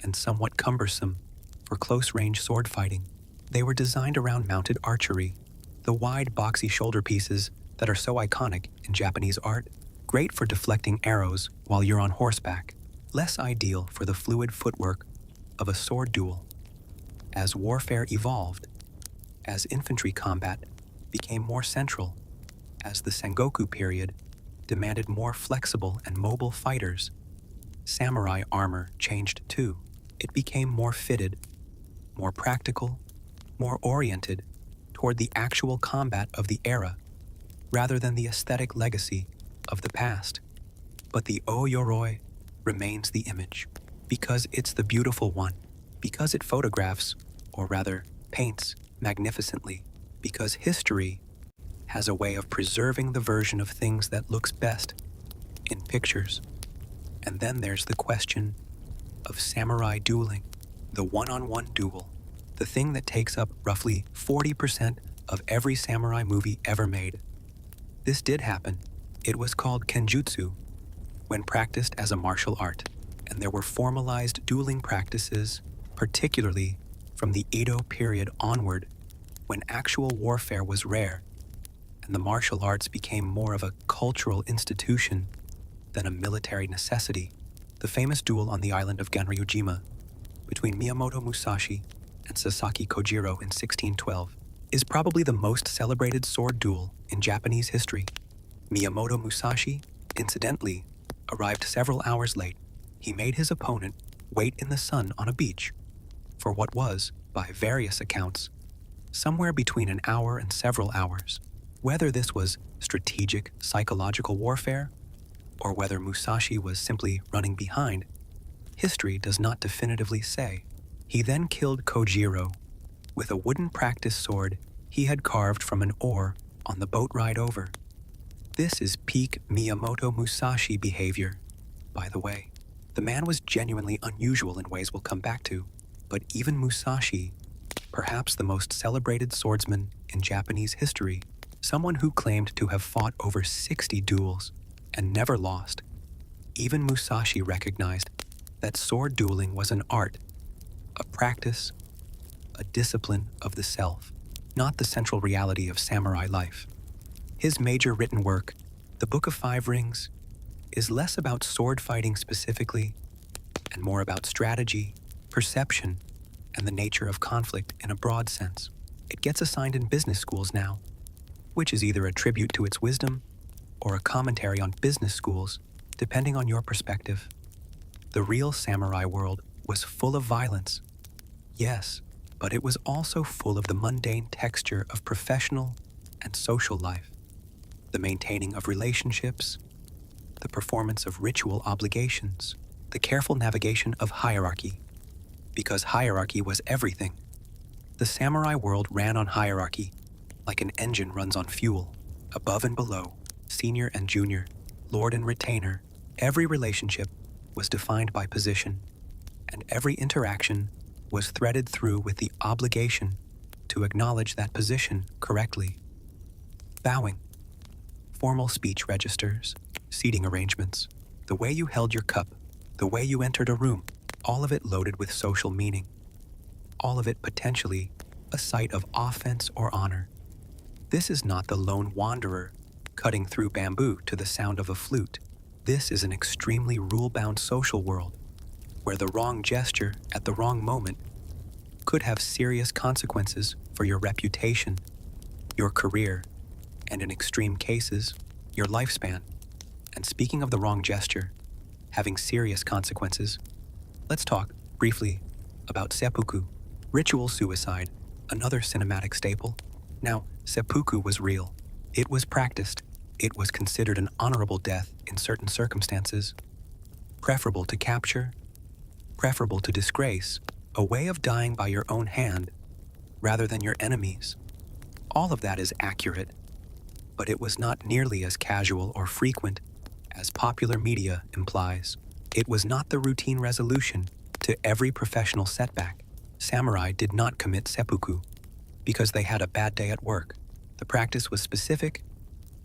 and somewhat cumbersome for close-range sword fighting. They were designed around mounted archery, the wide, boxy shoulder pieces that are so iconic in Japanese art, great for deflecting arrows while you're on horseback, less ideal for the fluid footwork of a sword duel. As warfare evolved, as infantry combat became more central, as the Sengoku period demanded more flexible and mobile fighters, samurai armor changed too. It became more fitted, more practical, more oriented toward the actual combat of the era, rather than the aesthetic legacy of the past. But the Oyuroi remains the image, because it's the beautiful one, because it photographs, or rather paints, magnificently, because history has a way of preserving the version of things that looks best in pictures. And then there's the question of samurai dueling, the one-on-one duel, the thing that takes up roughly 40% of every samurai movie ever made. This did happen. It was called kenjutsu when practiced as a martial art, and there were formalized dueling practices, particularly from the Edo period onward, when actual warfare was rare, and the martial arts became more of a cultural institution than a military necessity. The famous duel on the island of Ganryujima between Miyamoto Musashi and Sasaki Kojiro in 1612 is probably the most celebrated sword duel in Japanese history. Miyamoto Musashi, incidentally, arrived several hours late. He made his opponent wait in the sun on a beach for what was, by various accounts, somewhere between an hour and several hours. Whether this was strategic psychological warfare, or whether Musashi was simply running behind, history does not definitively say. He then killed Kojiro with a wooden practice sword he had carved from an oar on the boat ride over. This is peak Miyamoto Musashi behavior, by the way. The man was genuinely unusual in ways we'll come back to, but even Musashi, perhaps the most celebrated swordsman in Japanese history, someone who claimed to have fought over 60 duels and never lost, even Musashi recognized that sword dueling was an art, a practice, a discipline of the self, not the central reality of samurai life. His major written work, The Book of Five Rings, is less about sword fighting specifically and more about strategy, perception, and the nature of conflict in a broad sense. It gets assigned in business schools now, which is either a tribute to its wisdom or a commentary on business schools, depending on your perspective. The real samurai world was full of violence, yes, but it was also full of the mundane texture of professional and social life, the maintaining of relationships, the performance of ritual obligations, the careful navigation of hierarchy, because hierarchy was everything. The samurai world ran on hierarchy, like an engine runs on fuel, above and below, senior and junior, lord and retainer. Every relationship was defined by position, and every interaction was threaded through with the obligation to acknowledge that position correctly. Bowing, formal speech registers, seating arrangements, the way you held your cup, the way you entered a room, all of it loaded with social meaning, all of it potentially a site of offense or honor. This is not the lone wanderer cutting through bamboo to the sound of a flute. This is an extremely rule-bound social world where the wrong gesture at the wrong moment could have serious consequences for your reputation, your career, and in extreme cases, your lifespan. And speaking of the wrong gesture having serious consequences, let's talk briefly about seppuku, ritual suicide, another cinematic staple. Now, seppuku was real. It was practiced. It was considered an honorable death in certain circumstances, preferable to capture, preferable to disgrace, a way of dying by your own hand rather than your enemies. All of that is accurate, but it was not nearly as casual or frequent as popular media implies. It was not the routine resolution to every professional setback. Samurai did not commit seppuku because they had a bad day at work. The practice was specific,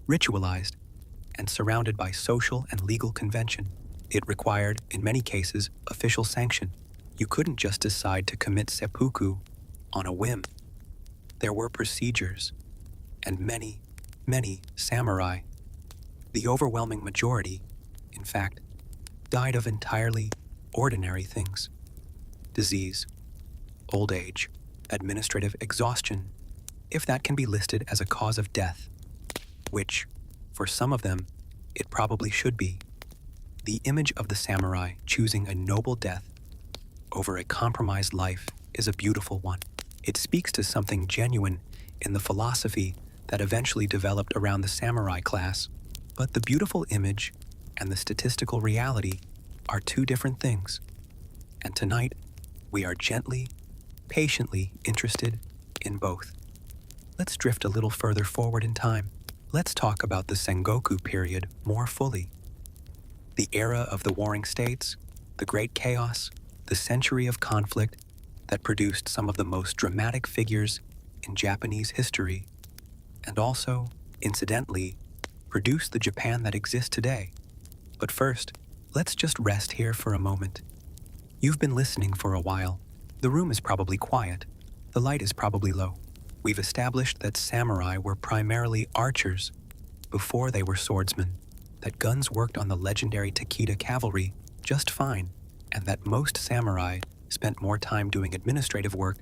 ritualized, and surrounded by social and legal convention. It required, in many cases, official sanction. You couldn't just decide to commit seppuku on a whim. There were procedures, and many samurai, the overwhelming majority, in fact, died of entirely ordinary things: disease, old age, administrative exhaustion, if that can be listed as a cause of death, which, for some of them, it probably should be. The image of the samurai choosing a noble death over a compromised life is a beautiful one. It speaks to something genuine in the philosophy that eventually developed around the samurai class. But the beautiful image and the statistical reality are two different things. And tonight, we are gently, patiently interested in both. Let's drift a little further forward in time. Let's talk about the Sengoku period more fully. The era of the warring states, the great chaos, the century of conflict that produced some of the most dramatic figures in Japanese history, and also, incidentally, produced the Japan that exists today. But first, let's just rest here for a moment. You've been listening for a while. The room is probably quiet. The light is probably low. We've established that samurai were primarily archers before they were swordsmen, that guns worked on the legendary Takeda cavalry just fine, and that most samurai spent more time doing administrative work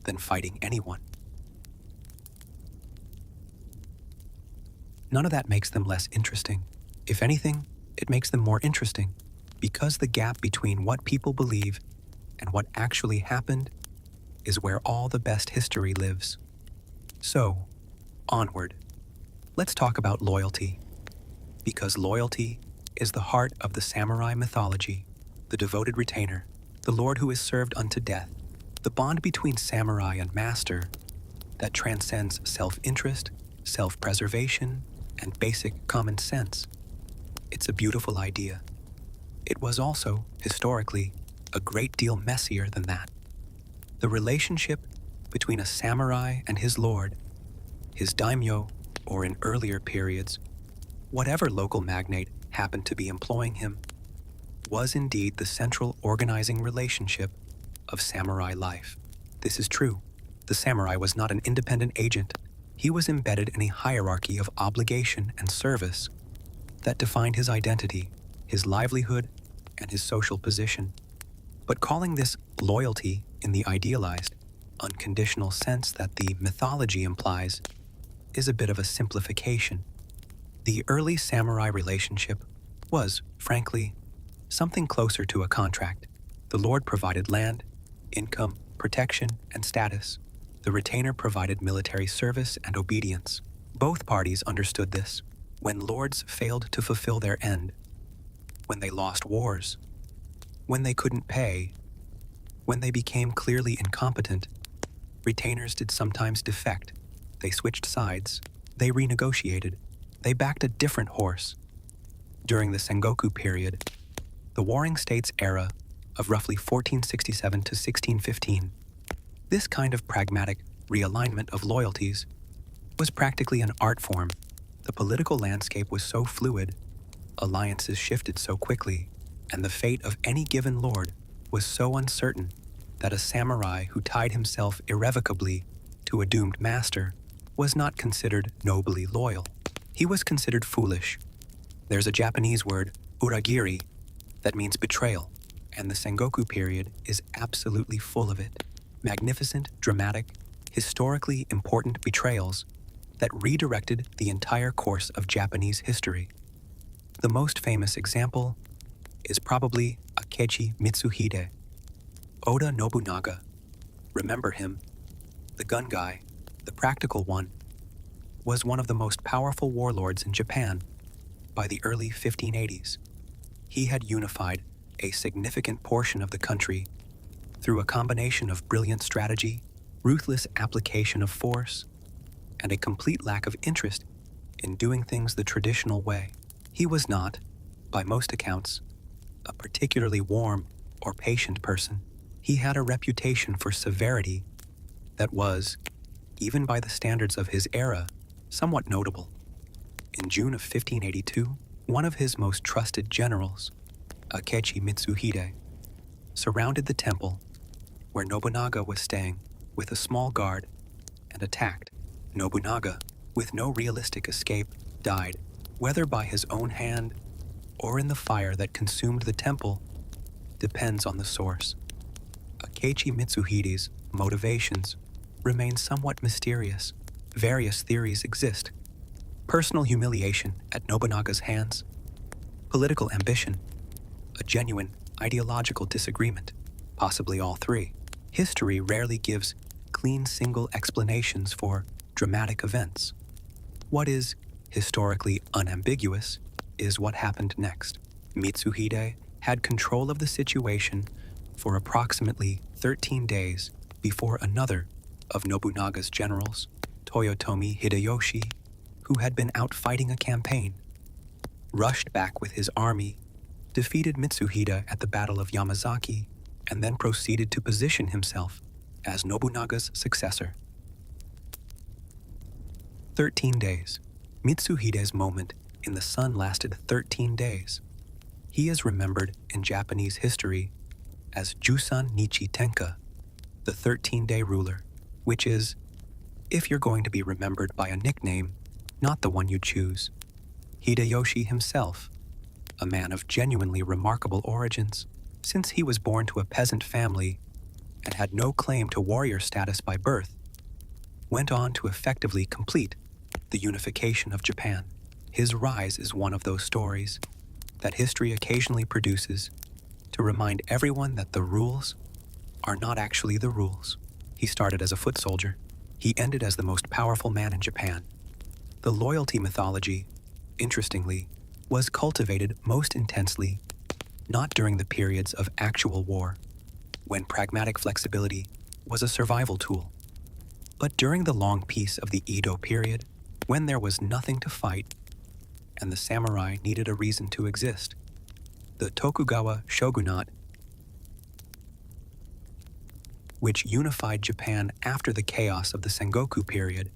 than fighting anyone. None of that makes them less interesting. If anything, it makes them more interesting, because the gap between what people believe and what actually happened is where all the best history lives. So, onward. Let's talk about loyalty, because loyalty is the heart of the samurai mythology, the devoted retainer, the lord who is served unto death, the bond between samurai and master that transcends self-interest, self-preservation, and basic common sense. It's a beautiful idea. It was also, historically, a great deal messier than that. The relationship between a samurai and his lord, his daimyo, or in earlier periods, whatever local magnate happened to be employing him, was indeed the central organizing relationship of samurai life. This is true. The samurai was not an independent agent, He was embedded in a hierarchy of obligation and service that defined his identity, his livelihood, and his social position. But calling this loyalty in the idealized, unconditional sense that the mythology implies is a bit of a simplification. The early samurai relationship was, frankly, something closer to a contract. The lord provided land, income, protection, and status. The retainer provided military service and obedience. Both parties understood this. When lords failed to fulfill their end, when they lost wars, when they couldn't pay, when they became clearly incompetent, retainers did sometimes defect. They switched sides. They renegotiated. They backed a different horse. During the Sengoku period, the Warring States era of roughly 1467 to 1615, this kind of pragmatic realignment of loyalties was practically an art form. The political landscape was so fluid, alliances shifted so quickly, and the fate of any given lord was so uncertain that a samurai who tied himself irrevocably to a doomed master was not considered nobly loyal. He was considered foolish. There's a Japanese word, uragiri, that means betrayal, and the Sengoku period is absolutely full of it. Magnificent, dramatic, historically important betrayals that redirected the entire course of Japanese history. The most famous example is probably Akechi Mitsuhide. Oda Nobunaga. Remember him, the gun guy, the practical one, was one of the most powerful warlords in Japan by the early 1580s. He had unified a significant portion of the country through a combination of brilliant strategy, ruthless application of force, and a complete lack of interest in doing things the traditional way. He was not, by most accounts, a particularly warm or patient person. He had a reputation for severity that was, even by the standards of his era, somewhat notable. In June of 1582, one of his most trusted generals, Akechi Mitsuhide, surrounded the temple where Nobunaga was staying with a small guard and attacked. Nobunaga, with no realistic escape, died, whether by his own hand or in the fire that consumed the temple, depends on the source. Akechi Mitsuhide's motivations remain somewhat mysterious. Various theories exist. Personal humiliation at Nobunaga's hands, political ambition, a genuine ideological disagreement, possibly all three. History rarely gives clean single explanations for dramatic events. What is historically unambiguous is what happened next. Mitsuhide had control of the situation for approximately 13 days before another of Nobunaga's generals, Toyotomi Hideyoshi, who had been out fighting a campaign, rushed back with his army, defeated Mitsuhide at the Battle of Yamazaki, and then proceeded to position himself as Nobunaga's successor. 13 days. Mitsuhide's moment in the sun lasted 13 days. He is remembered in Japanese history as Jusan Nichi Tenka, the 13-day ruler, which is, if you're going to be remembered by a nickname, not the one you choose. Hideyoshi himself, a man of genuinely remarkable origins, since he was born to a peasant family and had no claim to warrior status by birth, went on to effectively complete the unification of Japan. His rise is one of those stories that history occasionally produces to remind everyone that the rules are not actually the rules. He started as a foot soldier. He ended as the most powerful man in Japan. The loyalty mythology, interestingly, was cultivated most intensely not during the periods of actual war, when pragmatic flexibility was a survival tool, but during the long peace of the Edo period, when there was nothing to fight and the samurai needed a reason to exist. The Tokugawa shogunate, which unified Japan after the chaos of the Sengoku period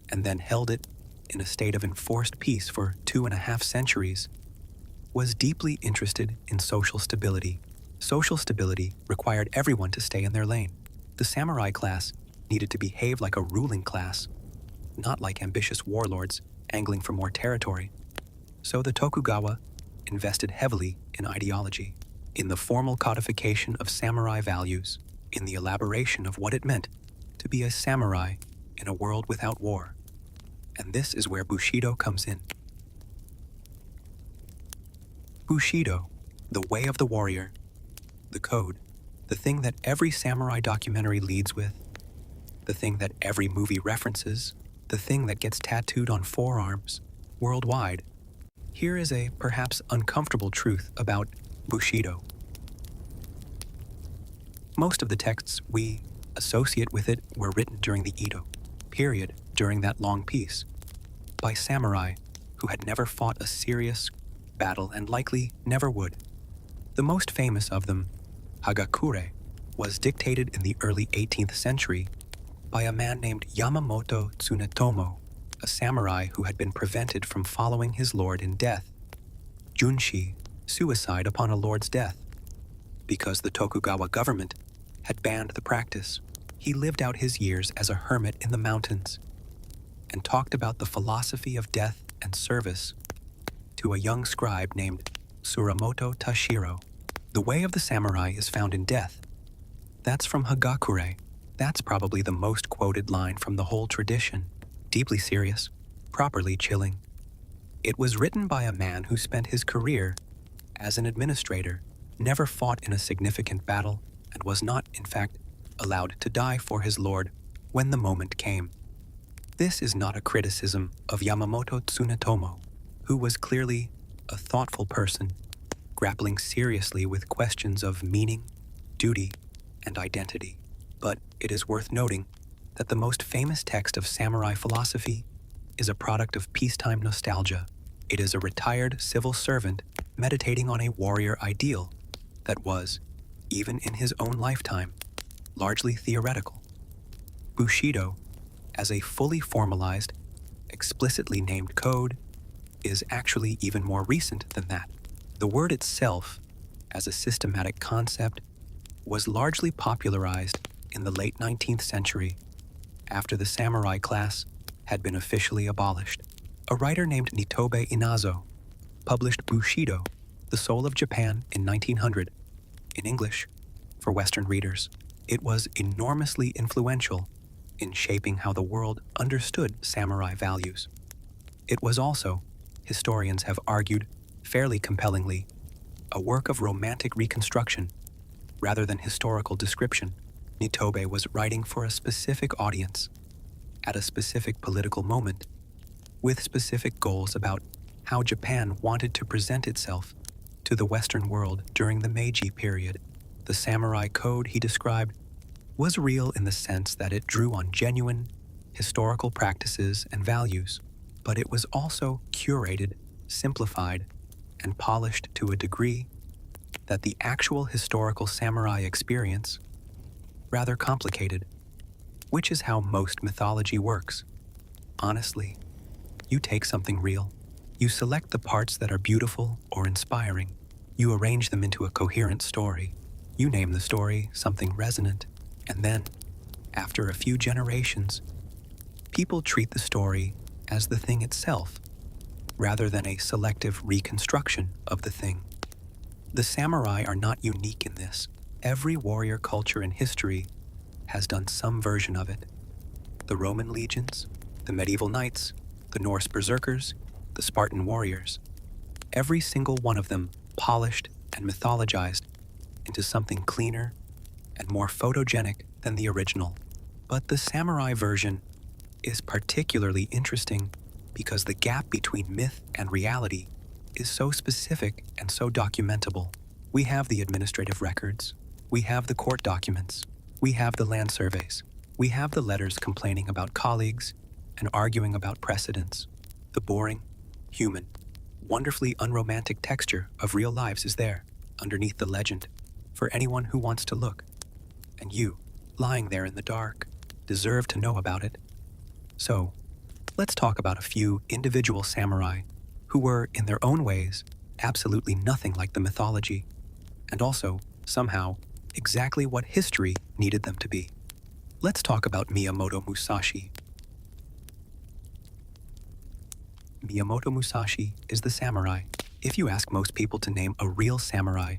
and then held it in a state of enforced peace for 2.5 centuries, was deeply interested in social stability. Social stability required everyone to stay in their lane. The samurai class needed to behave like a ruling class, not like ambitious warlords angling for more territory. So the Tokugawa invested heavily in ideology, in the formal codification of samurai values, in the elaboration of what it meant to be a samurai in a world without war. And this is where Bushido comes in. Bushido, the way of the warrior, the code, the thing that every samurai documentary leads with, the thing that every movie references, the thing that gets tattooed on forearms worldwide. Here is a perhaps uncomfortable truth about Bushido. Most of the texts we associate with it were written during the Edo period, during that long peace, by samurai who had never fought a serious battle and likely never would. The most famous of them, Hagakure, was dictated in the early 18th century by a man named Yamamoto Tsunetomo, a samurai who had been prevented from following his lord in death. Junshi, suicide upon a lord's death. Because the Tokugawa government had banned the practice, he lived out his years as a hermit in the mountains and talked about the philosophy of death and service to a young scribe named Suramoto Tashiro. The way of the samurai is found in death. That's from Hagakure. That's probably the most quoted line from the whole tradition. Deeply serious, properly chilling. It was written by a man who spent his career as an administrator, never fought in a significant battle, and was not, in fact, allowed to die for his lord when the moment came. This is not a criticism of Yamamoto Tsunetomo, who was clearly a thoughtful person, grappling seriously with questions of meaning, duty, and identity. But it is worth noting that the most famous text of samurai philosophy is a product of peacetime nostalgia. It is a retired civil servant meditating on a warrior ideal that was, even in his own lifetime, largely theoretical. Bushido, as a fully formalized, explicitly named code, is actually even more recent than that. The word itself, as a systematic concept, was largely popularized in the late 19th century, after the samurai class had been officially abolished. A writer named Nitobe Inazo published Bushido, The Soul of Japan, in 1900, in English, for Western readers. It was enormously influential in shaping how the world understood samurai values. It was also, historians have argued fairly compellingly, a work of romantic reconstruction rather than historical description. Nitobe was writing for a specific audience, at a specific political moment, with specific goals about how Japan wanted to present itself to the Western world during the Meiji period. The samurai code he described was real in the sense that it drew on genuine historical practices and values, but it was also curated, simplified, and polished to a degree that the actual historical samurai experience rather complicated, which is how most mythology works. Honestly, you take something real, you select the parts that are beautiful or inspiring, you arrange them into a coherent story, you name the story something resonant, and then, after a few generations, people treat the story as the thing itself, rather than a selective reconstruction of the thing. The samurai are not unique in this. Every warrior culture in history has done some version of it. The Roman legions, the medieval knights, the Norse berserkers, the Spartan warriors. Every single one of them polished and mythologized into something cleaner and more photogenic than the original. But the samurai version is particularly interesting because the gap between myth and reality is so specific and so documentable. We have the administrative records, we have the court documents, we have the land surveys, we have the letters complaining about colleagues and arguing about precedents. The boring, human, wonderfully unromantic texture of real lives is there, underneath the legend, for anyone who wants to look. And you, lying there in the dark, deserve to know about it. So, let's talk about a few individual samurai who were, in their own ways, absolutely nothing like the mythology, and also, somehow, exactly what history needed them to be. Let's talk about Miyamoto Musashi. Miyamoto Musashi is the samurai. If you ask most people to name a real samurai,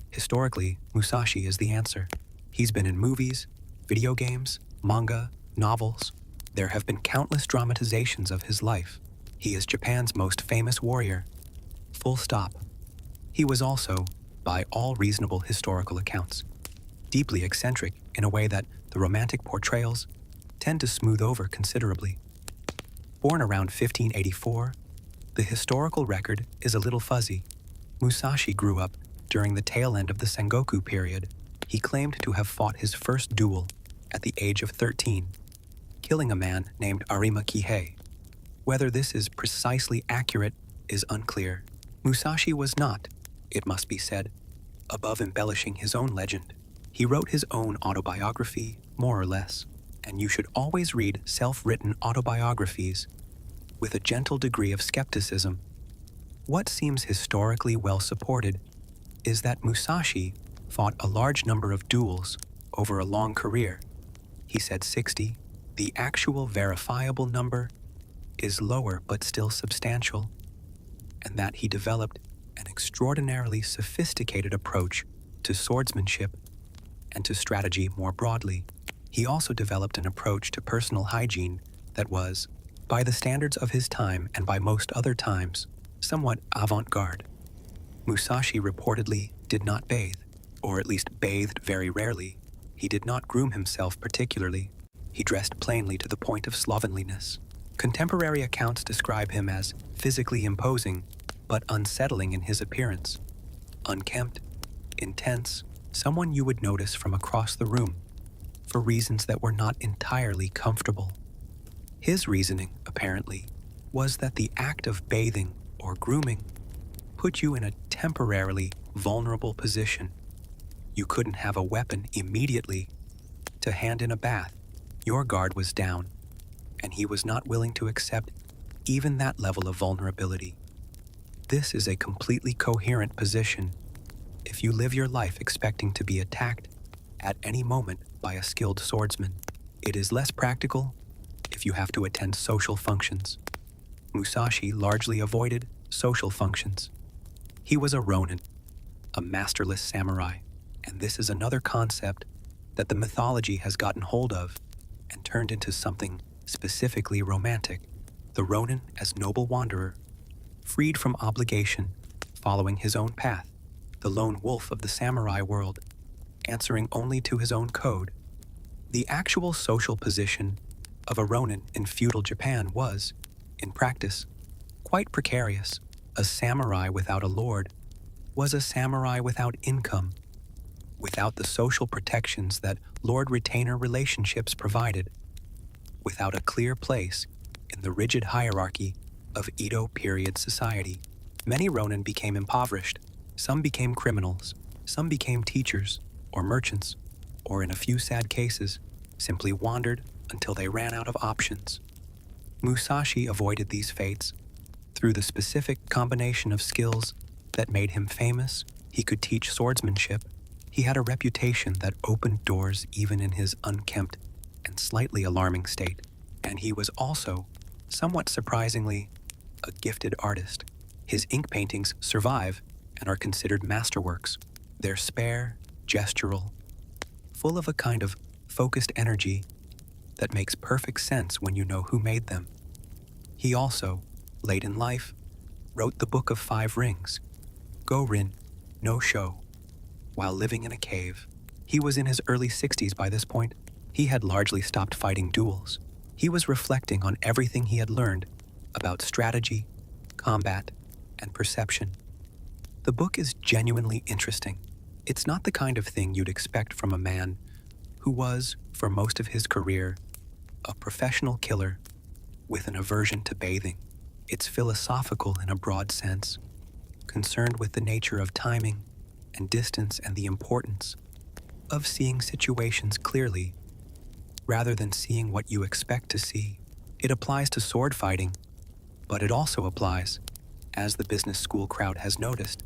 historically, Musashi is the answer. He's been in movies, video games, manga, novels. There have been countless dramatizations of his life. He is Japan's most famous warrior. Full stop. He was also, by all reasonable historical accounts, deeply eccentric in a way that the romantic portrayals tend to smooth over considerably. Born around 1584, the historical record is a little fuzzy. Musashi grew up during the tail end of the Sengoku period. He claimed to have fought his first duel at the age of 13, killing a man named Arima Kihei. Whether this is precisely accurate is unclear. Musashi was not, it must be said, above embellishing his own legend. He wrote his own autobiography, more or less, and you should always read self-written autobiographies with a gentle degree of skepticism. What seems historically well supported is that Musashi fought a large number of duels over a long career. He said 60. The actual verifiable number is lower but still substantial, and that he developed an extraordinarily sophisticated approach to swordsmanship and to strategy more broadly. He also developed an approach to personal hygiene that was, by the standards of his time and by most other times, somewhat avant-garde. Musashi reportedly did not bathe, or at least bathed very rarely. He did not groom himself particularly. He dressed plainly to the point of slovenliness. Contemporary accounts describe him as physically imposing, but unsettling in his appearance. Unkempt, intense, someone you would notice from across the room, for reasons that were not entirely comfortable. His reasoning, apparently, was that the act of bathing or grooming put you in a temporarily vulnerable position. You couldn't have a weapon immediately to hand in a bath. Your guard was down, and he was not willing to accept even that level of vulnerability. This is a completely coherent position if you live your life expecting to be attacked at any moment by a skilled swordsman. It is less practical if you have to attend social functions. Musashi largely avoided social functions. He was a ronin, a masterless samurai, and this is another concept that the mythology has gotten hold of and turned into something specifically romantic. The ronin as noble wanderer, freed from obligation, following his own path, the lone wolf of the samurai world, answering only to his own code. The actual social position of a ronin in feudal Japan was, in practice, quite precarious. A samurai without a lord was a samurai without income, without the social protections that lord-retainer relationships provided, without a clear place in the rigid hierarchy of Edo period society. Many ronin became impoverished. Some became criminals. Some became teachers or merchants, or in a few sad cases, simply wandered until they ran out of options. Musashi avoided these fates through the specific combination of skills that made him famous. He could teach swordsmanship. He had a reputation that opened doors even in his unkempt and slightly alarming state. And he was also, somewhat surprisingly, a gifted artist. His ink paintings survive and are considered masterworks. They're spare, gestural, full of a kind of focused energy that makes perfect sense when you know who made them. He also, late in life, wrote the Book of 5 Rings, Go-Rin, no Sho, while living in a cave. He was in his early 60s by this point. He had largely stopped fighting duels. He was reflecting on everything he had learned about strategy, combat, and perception. The book is genuinely interesting. It's not the kind of thing you'd expect from a man who was, for most of his career, a professional killer with an aversion to bathing. It's philosophical in a broad sense, concerned with the nature of timing and distance and the importance of seeing situations clearly rather than seeing what you expect to see. It applies to sword fighting, but it also applies, as the business school crowd has noticed,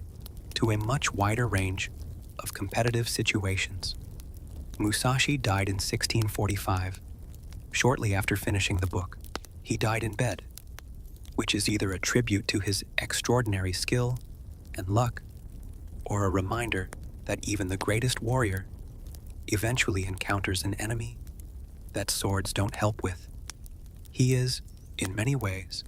to a much wider range of competitive situations. Musashi died in 1645, shortly after finishing the book. He died in bed, which is either a tribute to his extraordinary skill and luck, or a reminder that even the greatest warrior eventually encounters an enemy that swords don't help with. He is, in many ways,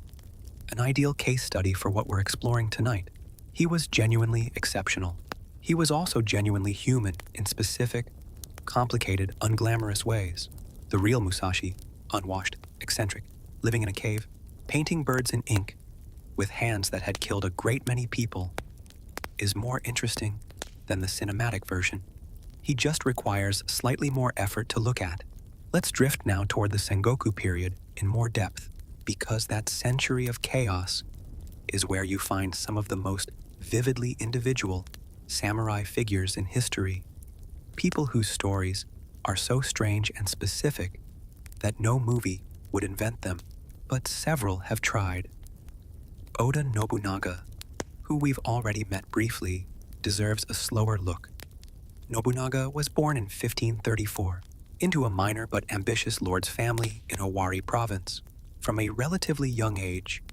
an ideal case study for what we're exploring tonight. He was genuinely exceptional. He was also genuinely human in specific, complicated, unglamorous ways. The real Musashi, unwashed, eccentric, living in a cave, painting birds in ink, with hands that had killed a great many people, is more interesting than the cinematic version. He just requires slightly more effort to look at. Let's drift now toward the Sengoku period in more depth, because that century of chaos is where you find some of the most vividly individual samurai figures in history. People whose stories are so strange and specific that no movie would invent them, but several have tried. Oda Nobunaga, who we've already met briefly, deserves a slower look. Nobunaga was born in 1534 into a minor but ambitious lord's family in Owari province. From a relatively young age,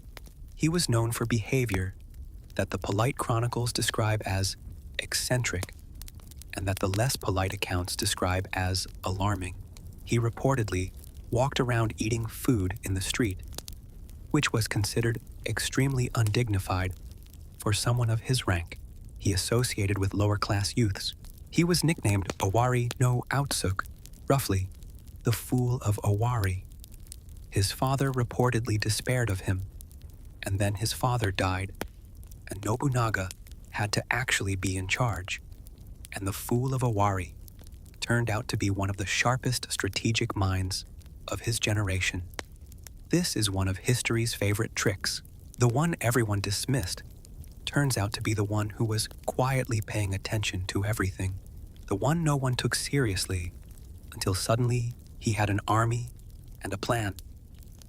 he was known for behavior that the polite chronicles describe as eccentric and that the less polite accounts describe as alarming. He reportedly walked around eating food in the street, which was considered extremely undignified for someone of his rank. He associated with lower-class youths. He was nicknamed Owari no Outsuk, roughly, the Fool of Owari. His father reportedly despaired of him, and then his father died, and Nobunaga had to actually be in charge. And the Fool of Owari turned out to be one of the sharpest strategic minds of his generation. This is one of history's favorite tricks. The one everyone dismissed turns out to be the one who was quietly paying attention to everything. The one no one took seriously until suddenly he had an army and a plan.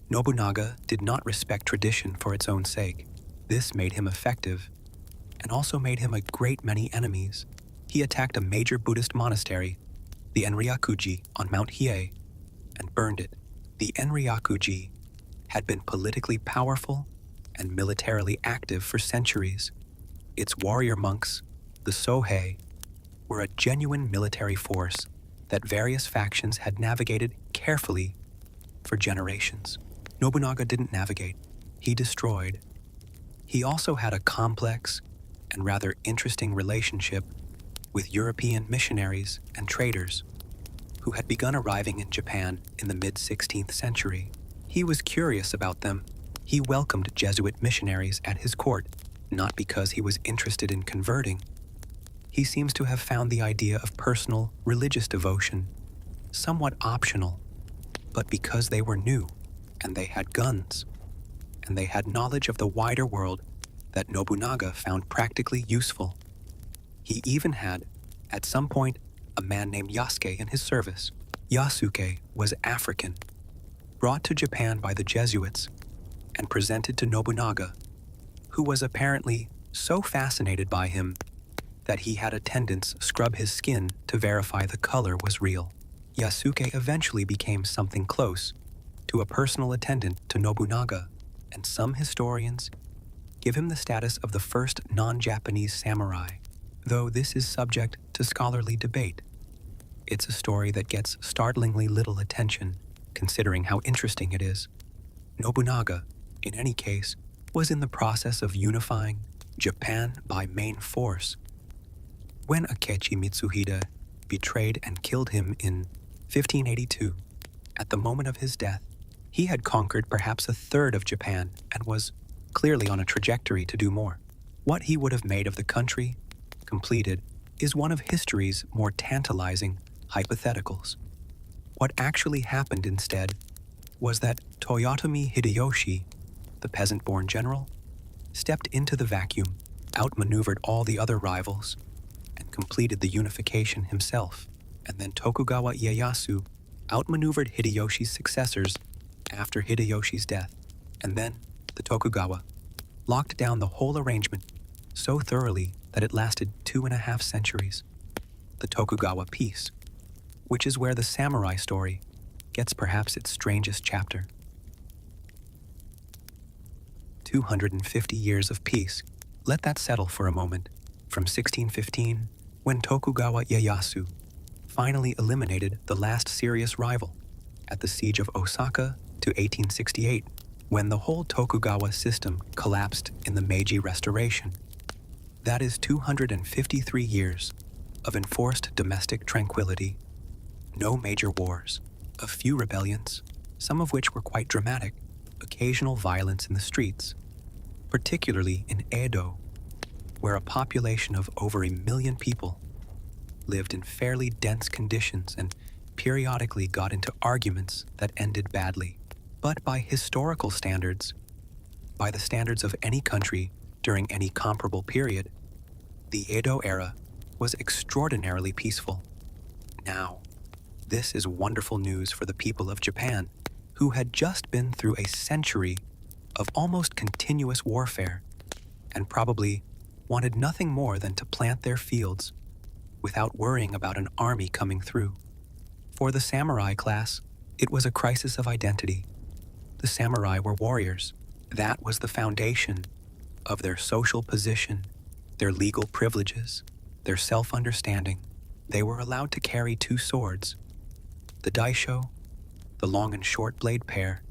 Nobunaga did not respect tradition for its own sake. This made him effective and also made him a great many enemies. He attacked a major Buddhist monastery, the Enryakuji on Mount Hiei, and burned it. The Enryakuji had been politically powerful and militarily active for centuries. Its warrior monks, the Sohei, were a genuine military force that various factions had navigated carefully for generations. Nobunaga didn't navigate, he destroyed. He also had a complex and rather interesting relationship with European missionaries and traders who had begun arriving in Japan in the mid-16th century. He was curious about them. He welcomed Jesuit missionaries at his court, not because he was interested in converting. He seems to have found the idea of personal religious devotion somewhat optional, but because they were new, and they had guns, and they had knowledge of the wider world that Nobunaga found practically useful. He even had, at some point, a man named Yasuke in his service. Yasuke was African, brought to Japan by the Jesuits, and presented to Nobunaga, who was apparently so fascinated by him that he had attendants scrub his skin to verify the color was real. Yasuke eventually became something close to a personal attendant to Nobunaga, and some historians give him the status of the first non-Japanese samurai, though this is subject to scholarly debate. It's a story that gets startlingly little attention, considering how interesting it is. Nobunaga, in any case, was in the process of unifying Japan by main force. When Akechi Mitsuhide betrayed and killed him in 1582, at the moment of his death, he had conquered perhaps a third of Japan and was clearly on a trajectory to do more. What he would have made of the country, completed, is one of history's more tantalizing hypotheticals. What actually happened instead was that Toyotomi Hideyoshi, the peasant-born general, stepped into the vacuum, outmaneuvered all the other rivals, and completed the unification himself. And then Tokugawa Ieyasu outmaneuvered Hideyoshi's successors after Hideyoshi's death. And then the Tokugawa locked down the whole arrangement so thoroughly that it lasted 2.5 centuries. The Tokugawa peace, which is where the samurai story gets perhaps its strangest chapter. 250 years of peace. Let that settle for a moment. From 1615, when Tokugawa Ieyasu finally eliminated the last serious rival at the siege of Osaka, to 1868, when the whole Tokugawa system collapsed in the Meiji Restoration. That is 253 years of enforced domestic tranquility. No major wars, a few rebellions, some of which were quite dramatic, occasional violence in the streets, particularly in Edo, where a population of over 1 million people lived in fairly dense conditions and periodically got into arguments that ended badly. But by historical standards, by the standards of any country during any comparable period, the Edo era was extraordinarily peaceful. Now, this is wonderful news for the people of Japan, who had just been through a century of almost continuous warfare and probably wanted nothing more than to plant their fields without worrying about an army coming through. For the samurai class, it was a crisis of identity. The samurai were warriors. That was the foundation of their social position, their legal privileges, their self-understanding. They were allowed to carry 2 swords, the daisho, the long and short blade pair.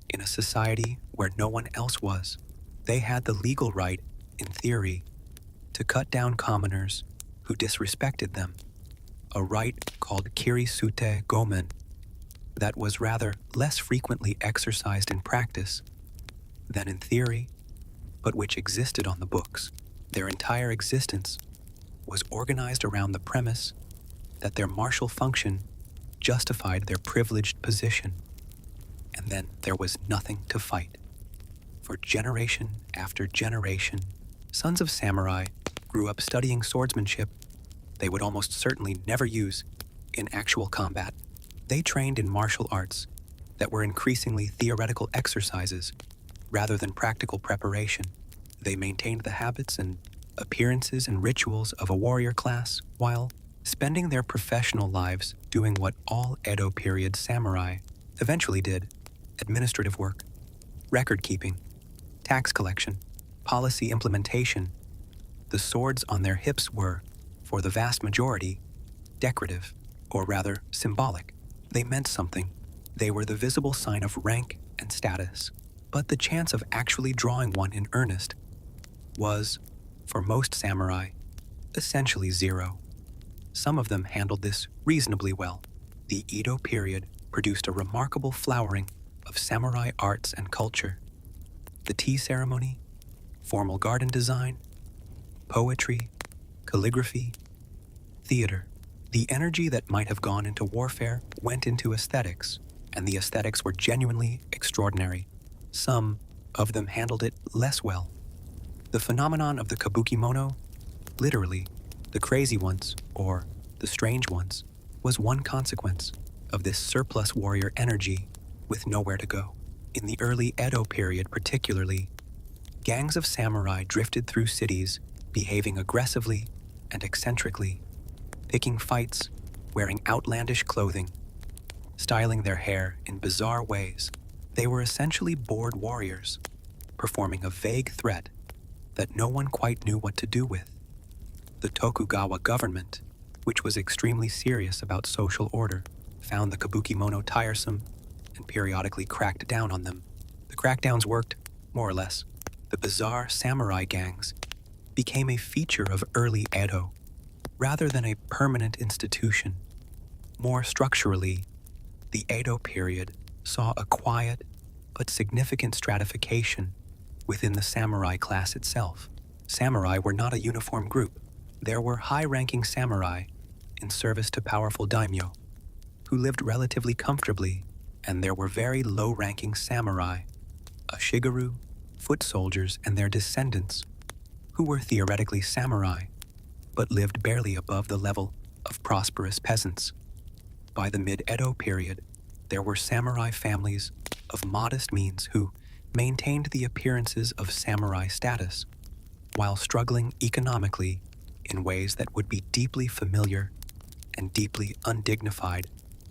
In a society where no one else was, they had the legal right, in theory, to cut down commoners who disrespected them, a right called kirisute gomen that was rather less frequently exercised in practice than in theory, but which existed on the books. Their entire existence was organized around the premise that their martial function justified their privileged position, and then there was nothing to fight. For generation after generation, sons of samurai grew up studying swordsmanship they would almost certainly never use in actual combat. They trained in martial arts that were increasingly theoretical exercises rather than practical preparation. They maintained the habits and appearances and rituals of a warrior class while spending their professional lives doing what all Edo period samurai eventually did: administrative work, record keeping, tax collection, policy implementation. The swords on their hips were, for the vast majority, decorative, or rather symbolic. They meant something. They were the visible sign of rank and status. But the chance of actually drawing one in earnest was, for most samurai, essentially zero. Some of them handled this reasonably well. The Edo period produced a remarkable flowering of samurai arts and culture. The tea ceremony, formal garden design, poetry, calligraphy, theater. The energy that might have gone into warfare went into aesthetics, and the aesthetics were genuinely extraordinary. Some of them handled it less well. The phenomenon of the kabukimono, literally, the crazy ones, or the strange ones, was one consequence of this surplus warrior energy with nowhere to go. In the early Edo period particularly, gangs of samurai drifted through cities, behaving aggressively and eccentrically, picking fights, wearing outlandish clothing, styling their hair in bizarre ways. They were essentially bored warriors, performing a vague threat that no one quite knew what to do with. The Tokugawa government, which was extremely serious about social order, found the kabukimono tiresome and periodically cracked down on them. The crackdowns worked, more or less. The bizarre samurai gangs became a feature of early Edo, rather than a permanent institution. More structurally, the Edo period saw a quiet but significant stratification within the samurai class itself. Samurai were not a uniform group. There were high-ranking samurai in service to powerful daimyo, who lived relatively comfortably, and there were very low-ranking samurai, a shigaru, foot soldiers, and their descendants, who were theoretically samurai, but lived barely above the level of prosperous peasants. By the mid-Edo period, there were samurai families of modest means who maintained the appearances of samurai status while struggling economically in ways that would be deeply familiar and deeply undignified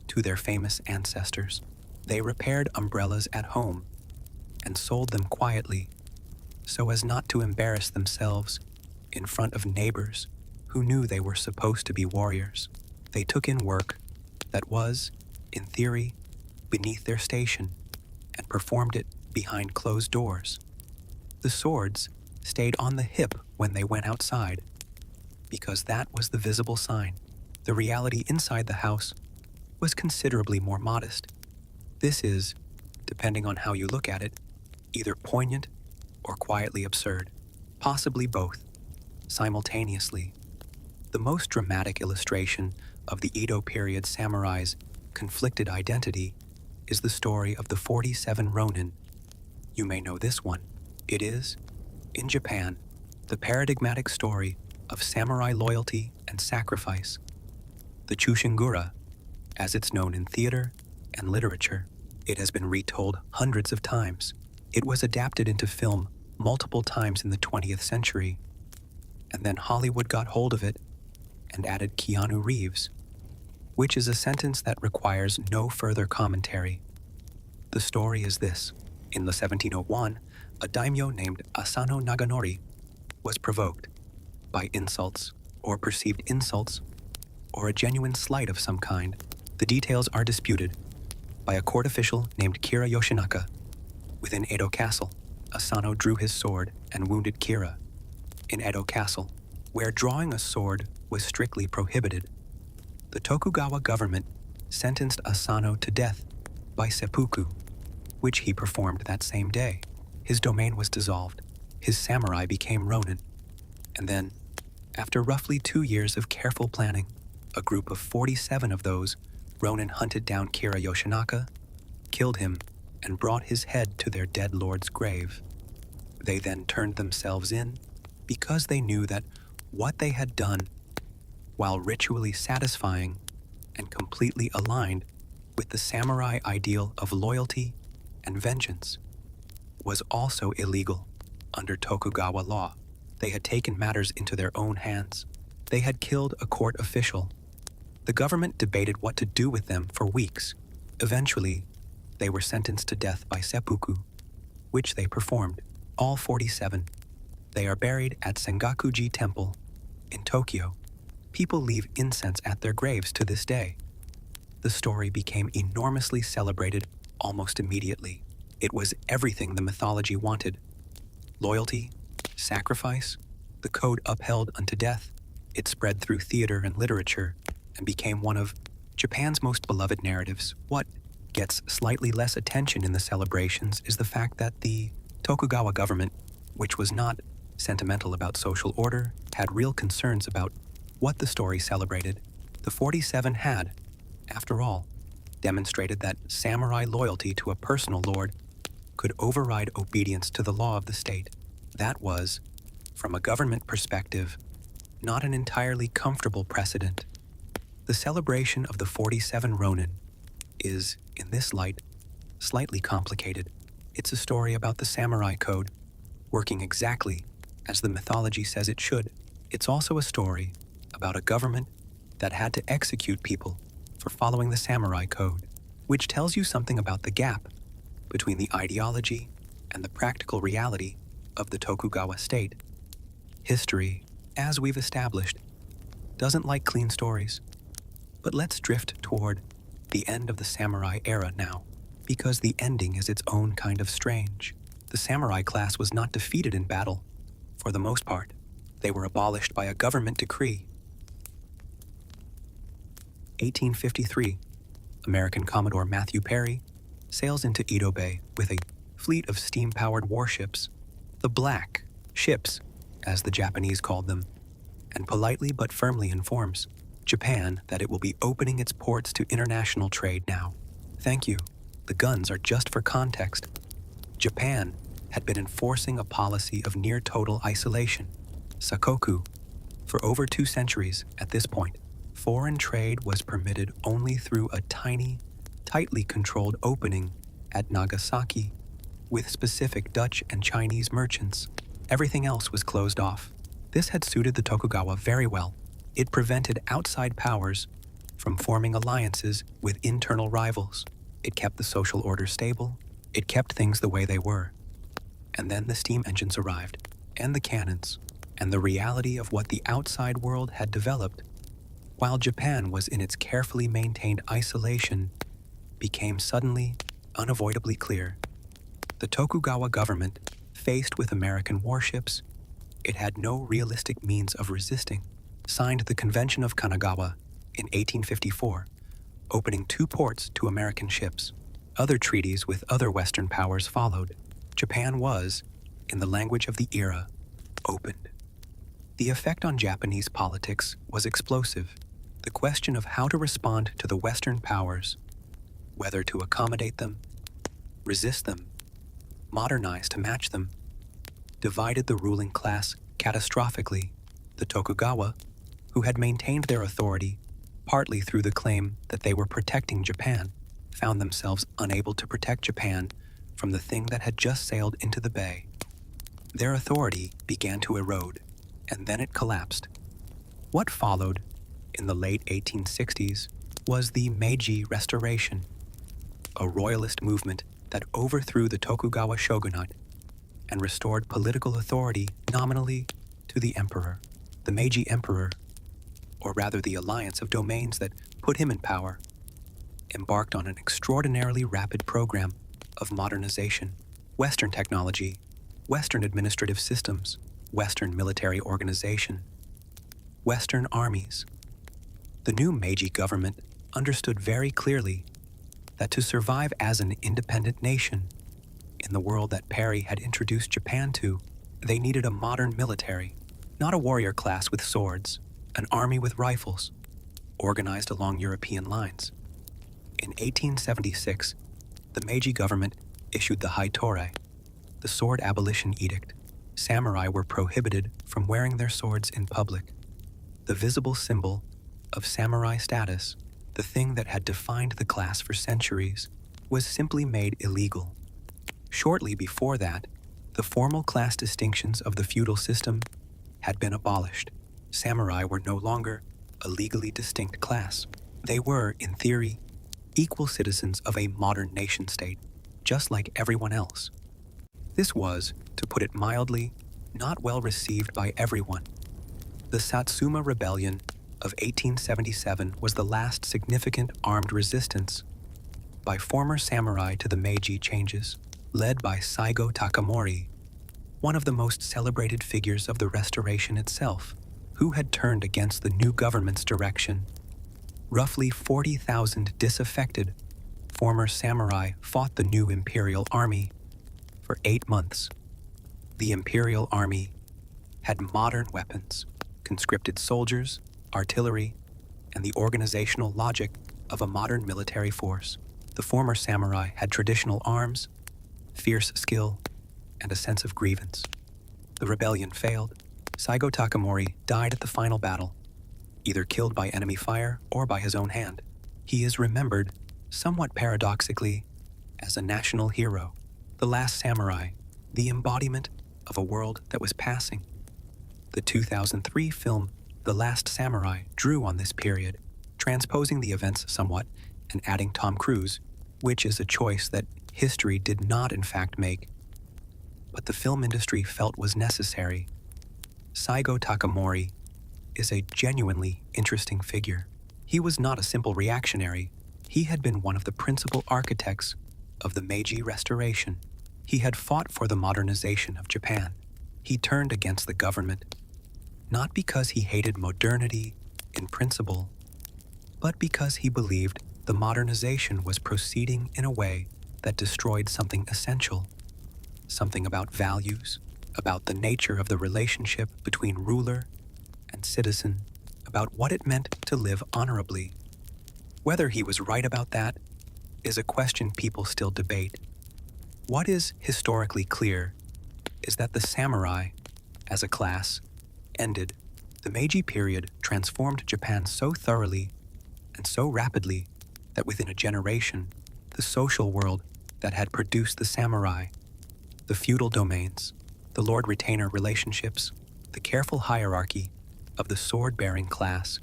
to their famous ancestors. They repaired umbrellas at home and sold them quietly so as not to embarrass themselves in front of neighbors who knew they were supposed to be warriors. They took in work that was, in theory, beneath their station and performed it behind closed doors. The swords stayed on the hip when they went outside, because that was the visible sign. The reality inside the house was considerably more modest. This is, depending on how you look at it, either poignant or quietly absurd, possibly both, simultaneously. The most dramatic illustration of the Edo period samurai's conflicted identity is the story of the 47 Ronin. You may know this one. It is, in Japan, the paradigmatic story of samurai loyalty and sacrifice. The Chushingura, as it's known in theater and literature. It has been retold hundreds of times. It was adapted into film multiple times in the 20th century, and then Hollywood got hold of it and added Keanu Reeves, which is a sentence that requires no further commentary. The story is this. In the 1701, a daimyo named Asano Naganori was provoked by insults or perceived insults or a genuine slight of some kind. The details are disputed. By a court official named Kira Yoshinaka. Within Edo Castle, Asano drew his sword and wounded Kira. In Edo Castle, where drawing a sword was strictly prohibited, the Tokugawa government sentenced Asano to death by seppuku, which he performed that same day. His domain was dissolved. His samurai became Ronin. And then, after roughly 2 years of careful planning, a group of 47 of those Ronin hunted down Kira Yoshinaka, killed him, and brought his head to their dead lord's grave. They then turned themselves in because they knew that what they had done, while ritually satisfying and completely aligned with the samurai ideal of loyalty and vengeance, was also illegal under Tokugawa law. They had taken matters into their own hands. They had killed a court official. The government debated what to do with them for weeks. Eventually, they were sentenced to death by seppuku, which they performed, all 47. They are buried at Sengakuji Temple in Tokyo. People leave incense at their graves to this day. The story became enormously celebrated almost immediately. It was everything the mythology wanted. Loyalty, sacrifice, the code upheld unto death. It spread through theater and literature and became one of Japan's most beloved narratives. What gets slightly less attention in the celebrations is the fact that the Tokugawa government, which was not sentimental about social order, had real concerns about what the story celebrated. The 47 had, after all, demonstrated that samurai loyalty to a personal lord could override obedience to the law of the state. That was, from a government perspective, not an entirely comfortable precedent. The celebration of the 47 Ronin is, in this light, slightly complicated. It's a story about the samurai code, working exactly as the mythology says it should. It's also a story about a government that had to execute people for following the samurai code, which tells you something about the gap between the ideology and the practical reality of the Tokugawa state. History, as we've established, doesn't like clean stories. But let's drift toward the end of the samurai era now, because the ending is its own kind of strange. The samurai class was not defeated in battle, for the most part. They were abolished by a government decree. 1853, American Commodore Matthew Perry sails into Edo Bay with a fleet of steam-powered warships, the Black Ships, as the Japanese called them, and politely but firmly informs Japan that it will be opening its ports to international trade now. Thank you. The guns are just for context. Japan had been enforcing a policy of near-total isolation, sakoku, for over 2 centuries at this point. Foreign trade was permitted only through a tiny, tightly controlled opening at Nagasaki with specific Dutch and Chinese merchants. Everything else was closed off. This had suited the Tokugawa very well. It prevented outside powers from forming alliances with internal rivals. It kept the social order stable. It kept things the way they were. And then the steam engines arrived, and the cannons, and the reality of what the outside world had developed, while Japan was in its carefully maintained isolation, became suddenly, unavoidably clear. The Tokugawa government, faced with American warships it had no realistic means of resisting, signed the Convention of Kanagawa in 1854, opening 2 ports to American ships. Other treaties with other Western powers followed. Japan was, in the language of the era, opened. The effect on Japanese politics was explosive. The question of how to respond to the Western powers, whether to accommodate them, resist them, modernize to match them, divided the ruling class catastrophically. The Tokugawa, who had maintained their authority partly through the claim that they were protecting Japan, found themselves unable to protect Japan from the thing that had just sailed into the bay. Their authority began to erode, and then it collapsed. What followed, in the late 1860s, was the Meiji Restoration, a royalist movement that overthrew the Tokugawa shogunate and restored political authority nominally to the emperor. The Meiji Emperor, or rather the alliance of domains that put him in power, embarked on an extraordinarily rapid program of modernization. Western technology, Western administrative systems, Western military organization, Western armies. The new Meiji government understood very clearly that to survive as an independent nation in the world that Perry had introduced Japan to, they needed a modern military, not a warrior class with swords, an army with rifles, organized along European lines. In 1876, the Meiji government issued the Haitorei, the sword abolition edict. Samurai were prohibited from wearing their swords in public. The visible symbol of samurai status, the thing that had defined the class for centuries, was simply made illegal. Shortly before that, the formal class distinctions of the feudal system had been abolished. Samurai were no longer a legally distinct class. They were, in theory, equal citizens of a modern nation-state, just like everyone else. This was, to put it mildly, not well received by everyone. The Satsuma Rebellion of 1877 was the last significant armed resistance by former samurai to the Meiji changes, led by Saigo Takamori, one of the most celebrated figures of the Restoration itself, who had turned against the new government's direction. Roughly 40,000 disaffected former samurai fought the new imperial army for 8 months. The imperial army had modern weapons, conscripted soldiers, artillery, and the organizational logic of a modern military force. The former samurai had traditional arms, fierce skill, and a sense of grievance. The rebellion failed. Saigo Takamori died at the final battle, either killed by enemy fire or by his own hand. He is remembered, somewhat paradoxically, as a national hero, the last samurai, the embodiment of a world that was passing. The 2003 film The Last Samurai drew on this period, transposing the events somewhat and adding Tom Cruise, which is a choice that history did not in fact make, but the film industry felt was necessary. Saigo Takamori is a genuinely interesting figure. He was not a simple reactionary. He had been one of the principal architects of the Meiji Restoration. He had fought for the modernization of Japan. He turned against the government, not because he hated modernity in principle, but because he believed the modernization was proceeding in a way that destroyed something essential, something about values, about the nature of the relationship between ruler and citizen, about what it meant to live honorably. Whether he was right about that is a question people still debate. What is historically clear is that the samurai, as a class, ended. The Meiji period transformed Japan so thoroughly and so rapidly that within a generation, the social world that had produced the samurai, the feudal domains, the lord-retainer relationships, the careful hierarchy of the sword-bearing class,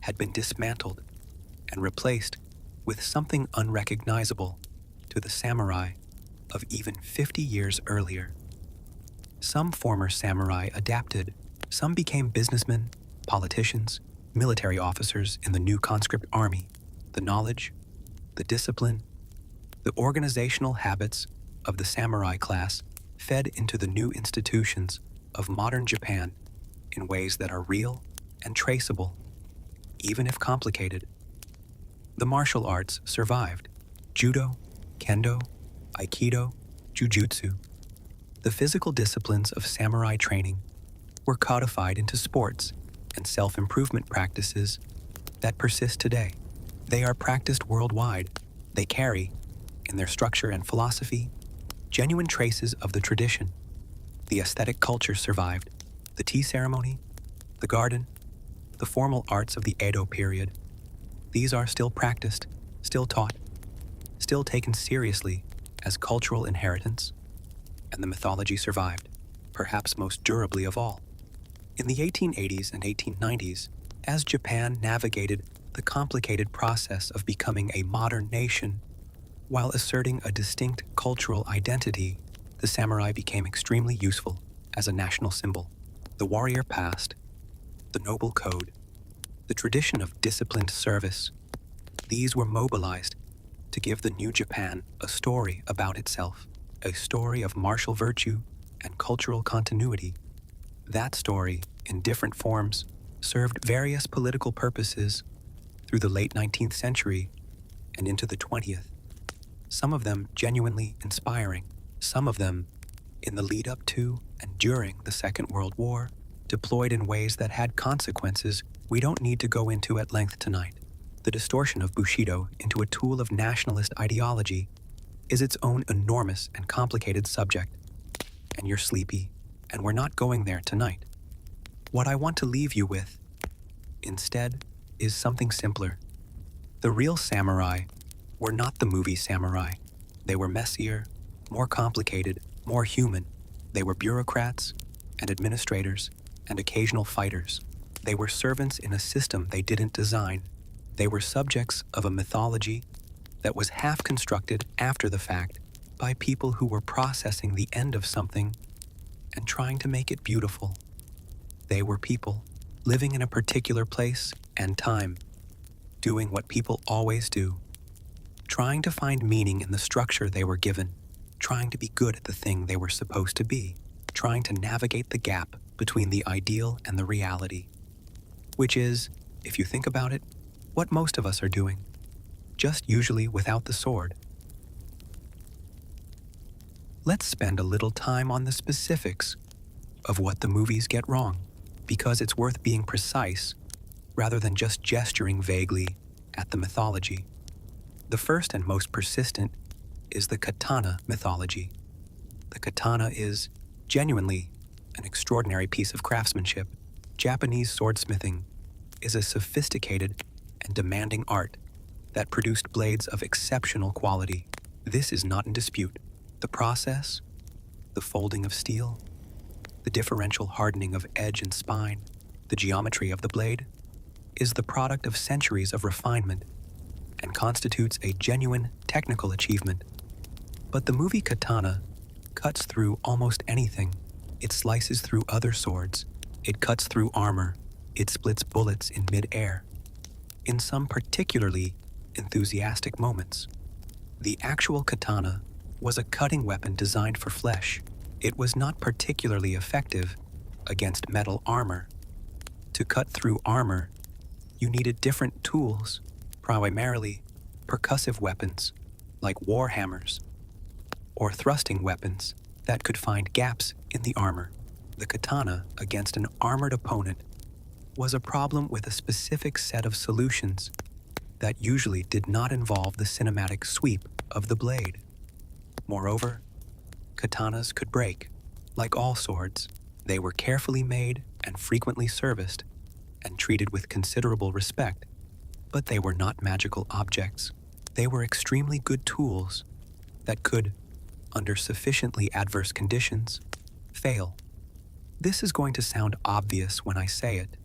had been dismantled and replaced with something unrecognizable to the samurai of even 50 years earlier. Some former samurai adapted. Some became businessmen, politicians, military officers in the new conscript army. The knowledge, the discipline, the organizational habits of the samurai class fed into the new institutions of modern Japan in ways that are real and traceable, even if complicated. The martial arts survived: judo, kendo, aikido, jujutsu. The physical disciplines of samurai training were codified into sports and self-improvement practices that persist today. They are practiced worldwide. They carry, in their structure and philosophy, genuine traces of the tradition. The aesthetic culture survived: the tea ceremony, the garden, the formal arts of the Edo period. These are still practiced, still taught, still taken seriously as cultural inheritance, and the mythology survived, perhaps most durably of all. In the 1880s and 1890s, as Japan navigated the complicated process of becoming a modern nation, while asserting a distinct cultural identity, the samurai became extremely useful as a national symbol. The warrior past, the noble code, the tradition of disciplined service, these were mobilized to give the new Japan a story about itself, a story of martial virtue and cultural continuity. That story, in different forms, served various political purposes through the late 19th century and into the 20th. Some of them genuinely inspiring, some of them, in the lead up to and during the Second World War, deployed in ways that had consequences we don't need to go into at length tonight. The distortion of Bushido into a tool of nationalist ideology is its own enormous and complicated subject. And you're sleepy, and we're not going there tonight. What I want to leave you with, instead, is something simpler. The real samurai were not the movie samurai. They were messier, more complicated, more human. They were bureaucrats and administrators and occasional fighters. They were servants in a system they didn't design. They were subjects of a mythology that was half constructed after the fact by people who were processing the end of something and trying to make it beautiful. They were people living in a particular place and time, doing what people always do, trying to find meaning in the structure they were given, trying to be good at the thing they were supposed to be, trying to navigate the gap between the ideal and the reality, which is, if you think about it, what most of us are doing, just usually without the sword. Let's spend a little time on the specifics of what the movies get wrong, because it's worth being precise rather than just gesturing vaguely at the mythology. The first and most persistent is the katana mythology. The katana is genuinely an extraordinary piece of craftsmanship. Japanese swordsmithing is a sophisticated and demanding art that produced blades of exceptional quality. This is not in dispute. The process, the folding of steel, the differential hardening of edge and spine, the geometry of the blade, is the product of centuries of refinement and constitutes a genuine technical achievement. But the movie Katana cuts through almost anything. It slices through other swords. It cuts through armor. It splits bullets in mid-air. In some particularly enthusiastic moments, the actual katana was a cutting weapon designed for flesh. It was not particularly effective against metal armor. To cut through armor, you needed different tools, primarily percussive weapons like war hammers, or thrusting weapons that could find gaps in the armor. The katana against an armored opponent was a problem with a specific set of solutions that usually did not involve the cinematic sweep of the blade. Moreover, katanas could break. Like all swords, they were carefully made and frequently serviced and treated with considerable respect, but they were not magical objects. They were extremely good tools that could, under sufficiently adverse conditions, fail. This is going to sound obvious when I say it,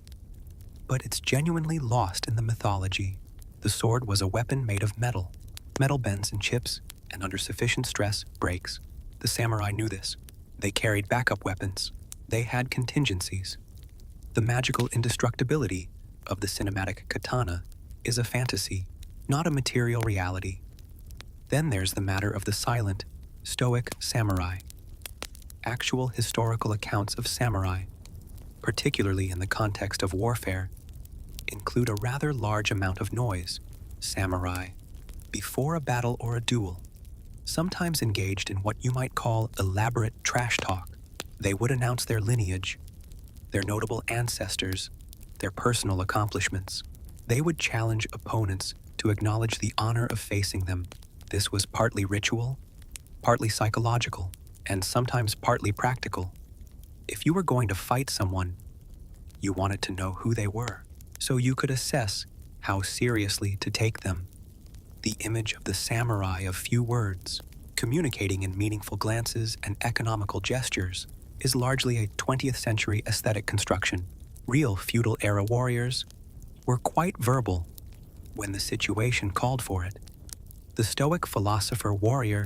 but it's genuinely lost in the mythology. The sword was a weapon made of metal. Metal bends and chips, and under sufficient stress, breaks. The samurai knew this. They carried backup weapons. They had contingencies. The magical indestructibility of the cinematic katana is a fantasy, not a material reality. Then there's the matter of the silent, stoic samurai. Actual historical accounts of samurai, particularly in the context of warfare, include a rather large amount of noise. Samurai, before a battle or a duel, sometimes engaged in what you might call elaborate trash talk. They would announce their lineage, their notable ancestors, their personal accomplishments. They would challenge opponents to acknowledge the honor of facing them. This was partly ritual, partly psychological, and sometimes partly practical. If you were going to fight someone, you wanted to know who they were, so you could assess how seriously to take them. The image of the samurai of few words, communicating in meaningful glances and economical gestures, is largely a 20th century aesthetic construction. Real feudal-era warriors were quite verbal when the situation called for it. The Stoic philosopher-warrior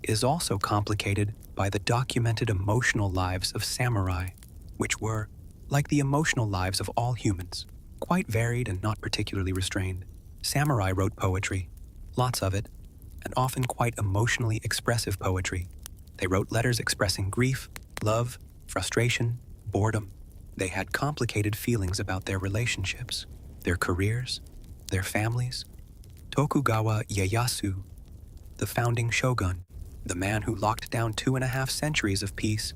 is also complicated by the documented emotional lives of samurai, which were, like the emotional lives of all humans, quite varied and not particularly restrained. Samurai wrote poetry, lots of it, and often quite emotionally expressive poetry. They wrote letters expressing grief, love, frustration, boredom. They had complicated feelings about their relationships, their careers, their families. Tokugawa Ieyasu, the founding shogun, the man who locked down 2.5 centuries of peace,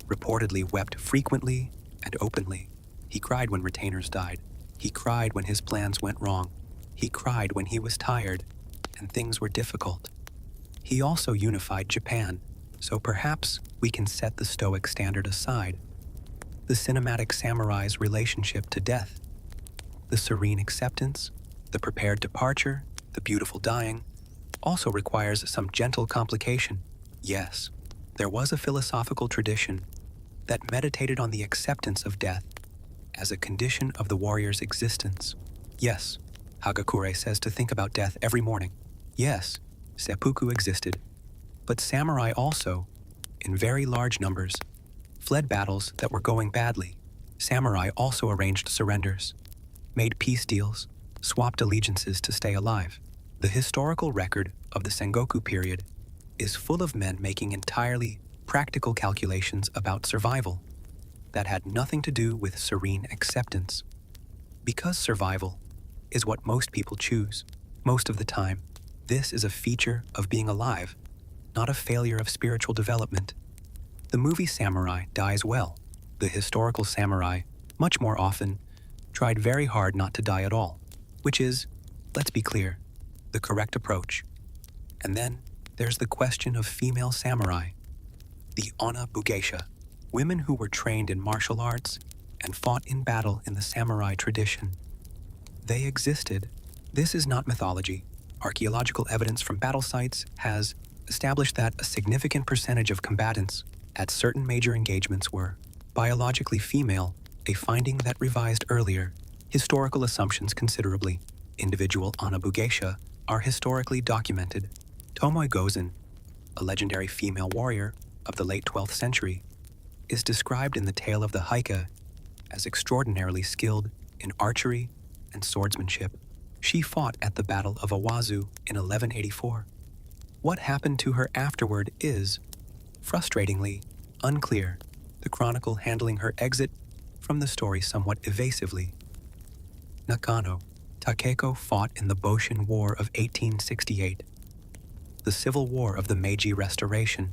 reportedly wept frequently and openly. He cried when retainers died. He cried when his plans went wrong. He cried when he was tired and things were difficult. He also unified Japan, so perhaps we can set the Stoic standard aside. The cinematic samurai's relationship to death, the serene acceptance, the prepared departure, the beautiful dying, also requires some gentle complication. Yes, there was a philosophical tradition that meditated on the acceptance of death as a condition of the warrior's existence. Yes, Hagakure says to think about death every morning. Yes, seppuku existed, but samurai also, in very large numbers, fled battles that were going badly. Samurai also arranged surrenders, made peace deals, swapped allegiances to stay alive. The historical record of the Sengoku period is full of men making entirely practical calculations about survival that had nothing to do with serene acceptance. Because survival is what most people choose, most of the time, this is a feature of being alive, not a failure of spiritual development. The movie Samurai dies well. The historical samurai, much more often, tried very hard not to die at all, which is, let's be clear, the correct approach. And then there's the question of female samurai, the Onna Bugeisha, women who were trained in martial arts and fought in battle in the samurai tradition. They existed. This is not mythology. Archaeological evidence from battle sites has established that a significant percentage of combatants at certain major engagements were biologically female, a finding that revised earlier historical assumptions considerably. Individual Onna Bugeisha are historically documented. Tomoe Gozen, a legendary female warrior of the late 12th century, is described in the tale of the Heike as extraordinarily skilled in archery and swordsmanship. She fought at the Battle of Awazu in 1184. What happened to her afterward is, frustratingly, unclear, the chronicle handling her exit from the story somewhat evasively. Nakano, Takeko fought in the Boshin War of 1868, the civil war of the Meiji Restoration,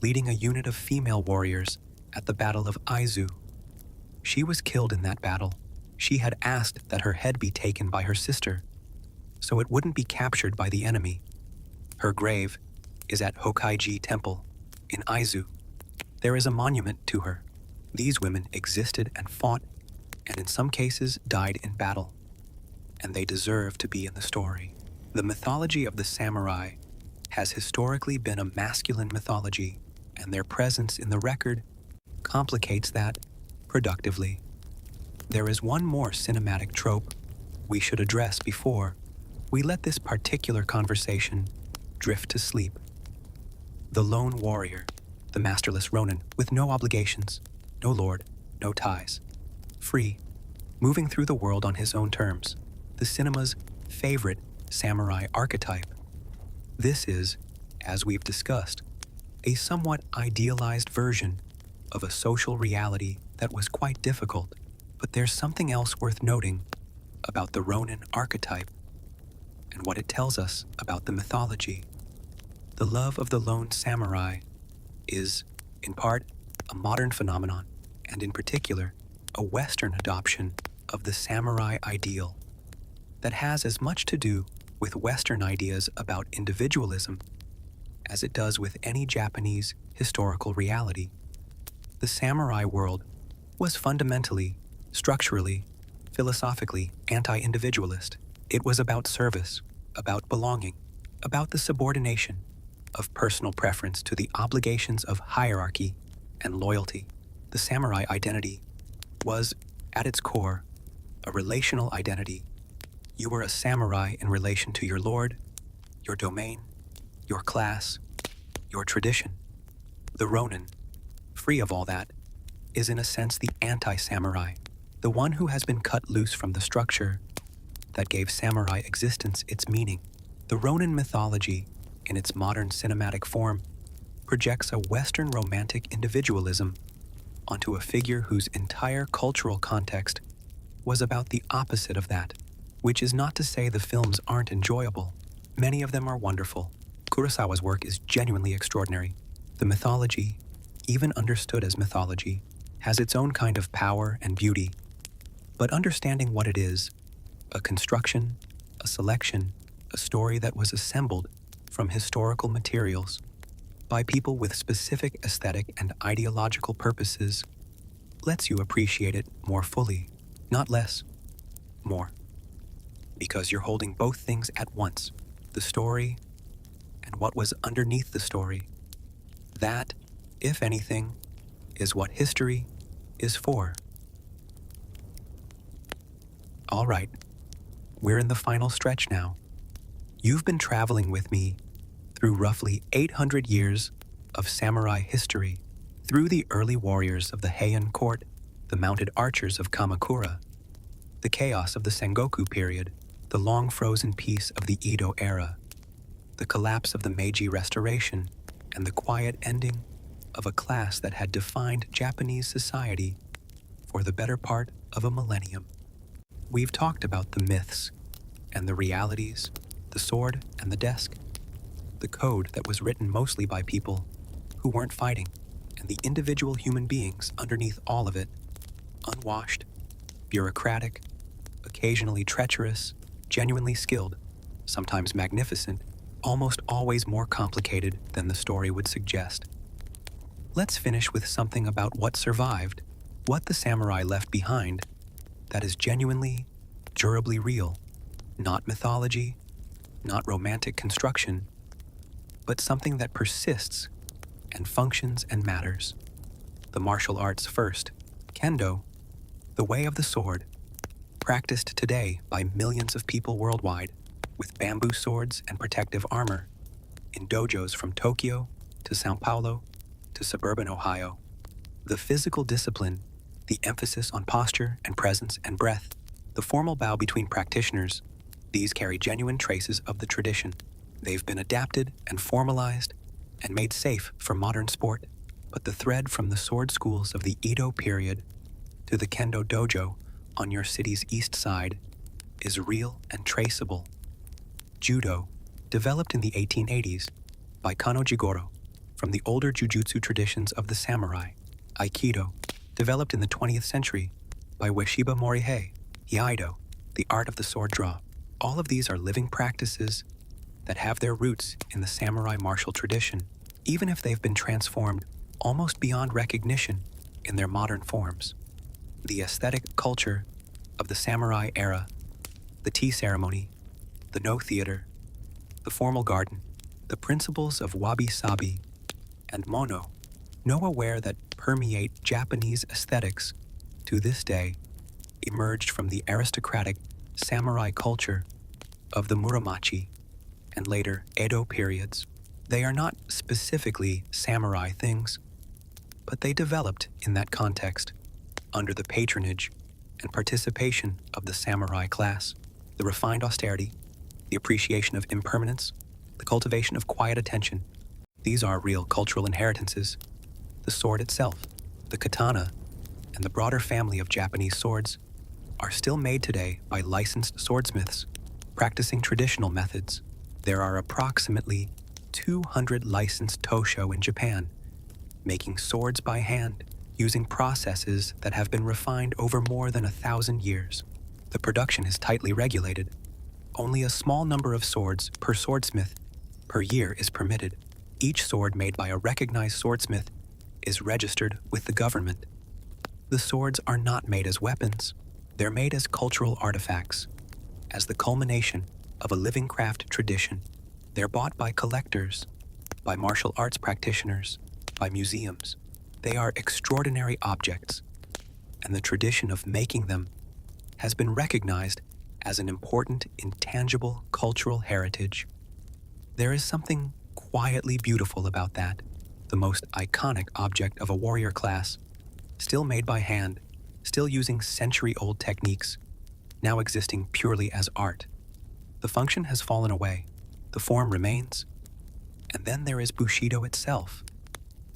leading a unit of female warriors at the Battle of Aizu. She was killed in that battle. She had asked that her head be taken by her sister, so it wouldn't be captured by the enemy. Her grave is at Hokkaiji Temple in Aizu. There is a monument to her. These women existed and fought, and in some cases died in battle, and they deserve to be in the story. The mythology of the samurai has historically been a masculine mythology, and their presence in the record complicates that productively. There is one more cinematic trope we should address before we let this particular conversation drift to sleep. The lone warrior, the masterless Ronin with no obligations, no lord, no ties. Free, moving through the world on his own terms, the cinema's favorite samurai archetype. This is, as we've discussed, a somewhat idealized version of a social reality that was quite difficult, but there's something else worth noting about the Ronin archetype and what it tells us about the mythology. The love of the lone samurai is, in part, a modern phenomenon, and in particular, a Western adoption of the samurai ideal that has as much to do with Western ideas about individualism as it does with any Japanese historical reality. The samurai world was fundamentally, structurally, philosophically anti-individualist. It was about service, about belonging, about the subordination of personal preference to the obligations of hierarchy and loyalty. The samurai identity was, at its core, a relational identity. You were a samurai in relation to your lord, your domain, your class, your tradition. The Ronin, free of all that, is in a sense the anti-samurai, the one who has been cut loose from the structure that gave samurai existence its meaning. The Ronin mythology, in its modern cinematic form, projects a Western romantic individualism onto a figure whose entire cultural context was about the opposite of that, which is not to say the films aren't enjoyable. Many of them are wonderful. Kurosawa's work is genuinely extraordinary. The mythology, even understood as mythology, has its own kind of power and beauty. But understanding what it is, a construction, a selection, a story that was assembled from historical materials by people with specific aesthetic and ideological purposes, lets you appreciate it more fully, not less, more. Because you're holding both things at once, the story and what was underneath the story. That, if anything, is what history is for. All right, we're in the final stretch now. You've been traveling with me through roughly 800 years of samurai history, through the early warriors of the Heian court, the mounted archers of Kamakura, the chaos of the Sengoku period, the long frozen peace of the Edo era, the collapse of the Meiji Restoration, and the quiet ending of a class that had defined Japanese society for the better part of a millennium. We've talked about the myths and the realities, the sword and the desk, the code that was written mostly by people who weren't fighting, and the individual human beings underneath all of it, unwashed, bureaucratic, occasionally treacherous, genuinely skilled, sometimes magnificent, almost always more complicated than the story would suggest. Let's finish with something about what survived, what the samurai left behind, that is genuinely, durably real, not mythology, not romantic construction, but something that persists and functions and matters. The martial arts first, kendo, the way of the sword, practiced today by millions of people worldwide with bamboo swords and protective armor in dojos from Tokyo to Sao Paulo to suburban Ohio. The physical discipline, the emphasis on posture and presence and breath, the formal bow between practitioners, these carry genuine traces of the tradition. They've been adapted and formalized and made safe for modern sport, but the thread from the sword schools of the Edo period to the kendo dojo on your city's east side is real and traceable. Judo, developed in the 1880s by Kano Jigoro from the older jujutsu traditions of the samurai. Aikido, developed in the 20th century by Ueshiba Morihei. Iaido, the art of the sword draw. All of these are living practices that have their roots in the samurai martial tradition, even if they've been transformed almost beyond recognition in their modern forms. The aesthetic culture of the samurai era, the tea ceremony, the no theater, the formal garden, the principles of wabi-sabi and mono, aware that permeate Japanese aesthetics to this day, emerged from the aristocratic samurai culture of the Muromachi and later Edo periods. They are not specifically samurai things, but they developed in that context, under the patronage and participation of the samurai class. The refined austerity, the appreciation of impermanence, the cultivation of quiet attention, these are real cultural inheritances. The sword itself, the katana, and the broader family of Japanese swords are still made today by licensed swordsmiths practicing traditional methods. There are approximately 200 licensed tosho in Japan, making swords by hand using processes that have been refined over more than 1,000 years. The production is tightly regulated. Only a small number of swords per swordsmith per year is permitted. Each sword made by a recognized swordsmith is registered with the government. The swords are not made as weapons. They're made as cultural artifacts, as the culmination of a living craft tradition. They're bought by collectors, by martial arts practitioners, by museums. They are extraordinary objects, and the tradition of making them has been recognized as an important, intangible cultural heritage. There is something quietly beautiful about that, the most iconic object of a warrior class, still made by hand, still using century-old techniques, now existing purely as art. The function has fallen away, the form remains, and then there is Bushido itself,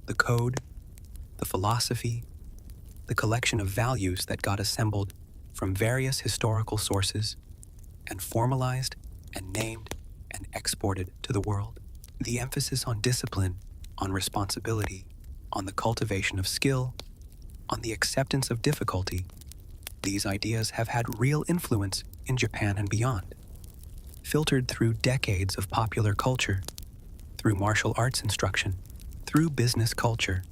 the code, the philosophy, the collection of values that got assembled from various historical sources and formalized and named and exported to the world. The emphasis on discipline, on responsibility, on the cultivation of skill, on the acceptance of difficulty, these ideas have had real influence in Japan and beyond, filtered through decades of popular culture, through martial arts instruction, through business culture.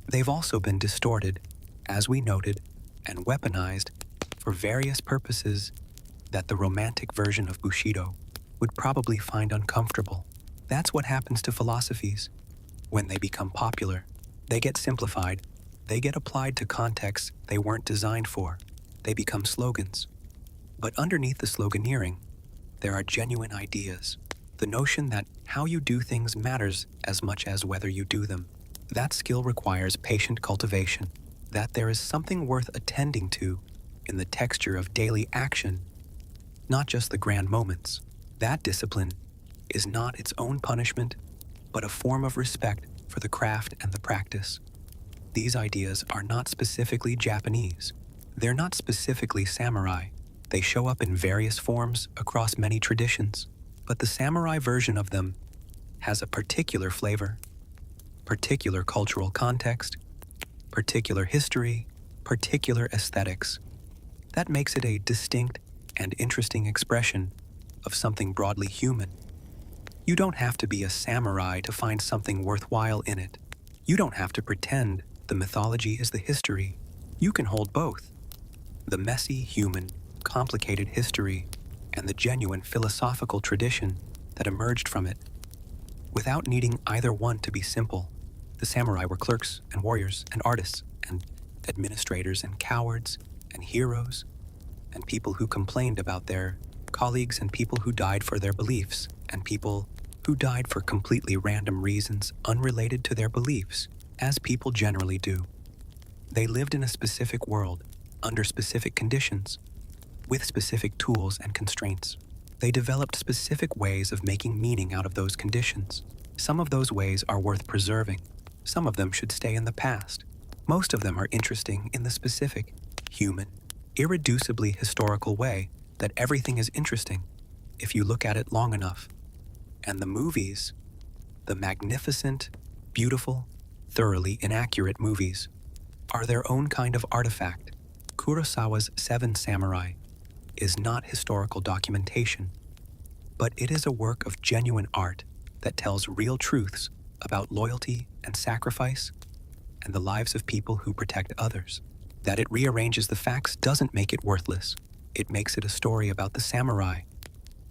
They've also been distorted, as we noted, and weaponized for various purposes that the romantic version of Bushido would probably find uncomfortable. That's what happens to philosophies. When they become popular, they get simplified, they get applied to contexts they weren't designed for. They become slogans. But underneath the sloganeering, there are genuine ideas. The notion that how you do things matters as much as whether you do them. That skill requires patient cultivation. That there is something worth attending to in the texture of daily action, not just the grand moments. That discipline is not its own punishment, but a form of respect for the craft and the practice. These ideas are not specifically Japanese. They're not specifically samurai. They show up in various forms across many traditions, but the samurai version of them has a particular flavor, particular cultural context, particular history, particular aesthetics. That makes it a distinct and interesting expression of something broadly human. You don't have to be a samurai to find something worthwhile in it. You don't have to pretend the mythology is the history. You can hold both. The messy, human, complicated history and the genuine philosophical tradition that emerged from it. Without needing either one to be simple, the samurai were clerks and warriors and artists and administrators and cowards and heroes and people who complained about their colleagues and people who died for their beliefs and people who died for completely random reasons unrelated to their beliefs, as people generally do. They lived in a specific world, under specific conditions, with specific tools and constraints. They developed specific ways of making meaning out of those conditions. Some of those ways are worth preserving. Some of them should stay in the past. Most of them are interesting in the specific, human, irreducibly historical way that everything is interesting if you look at it long enough. And the movies, the magnificent, beautiful, thoroughly inaccurate movies, are their own kind of artifact. Kurosawa's Seven Samurai is not historical documentation, but it is a work of genuine art that tells real truths about loyalty and sacrifice and the lives of people who protect others. That it rearranges the facts doesn't make it worthless. It makes it a story about the samurai,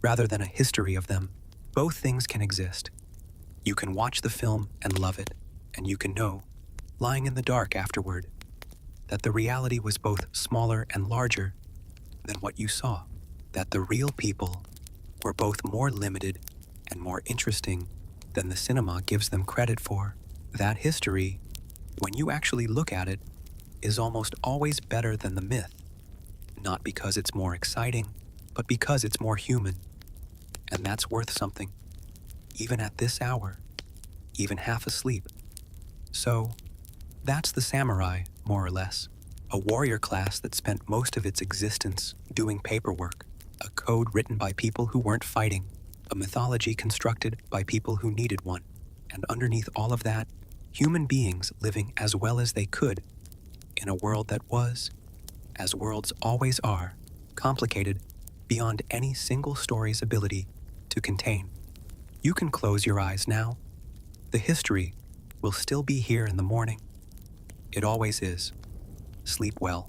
rather than a history of them. Both things can exist. You can watch the film and love it, and you can know, lying in the dark afterward, that the reality was both smaller and larger than what you saw. That the real people were both more limited and more interesting than the cinema gives them credit for. That history, when you actually look at it, is almost always better than the myth, not because it's more exciting, but because it's more human. And that's worth something, even at this hour, even half asleep. So, that's the samurai, more or less. A warrior class that spent most of its existence doing paperwork, a code written by people who weren't fighting, a mythology constructed by people who needed one, and underneath all of that, human beings living as well as they could in a world that was, as worlds always are, complicated beyond any single story's ability to contain. You can close your eyes now. The history will still be here in the morning. It always is. Sleep well.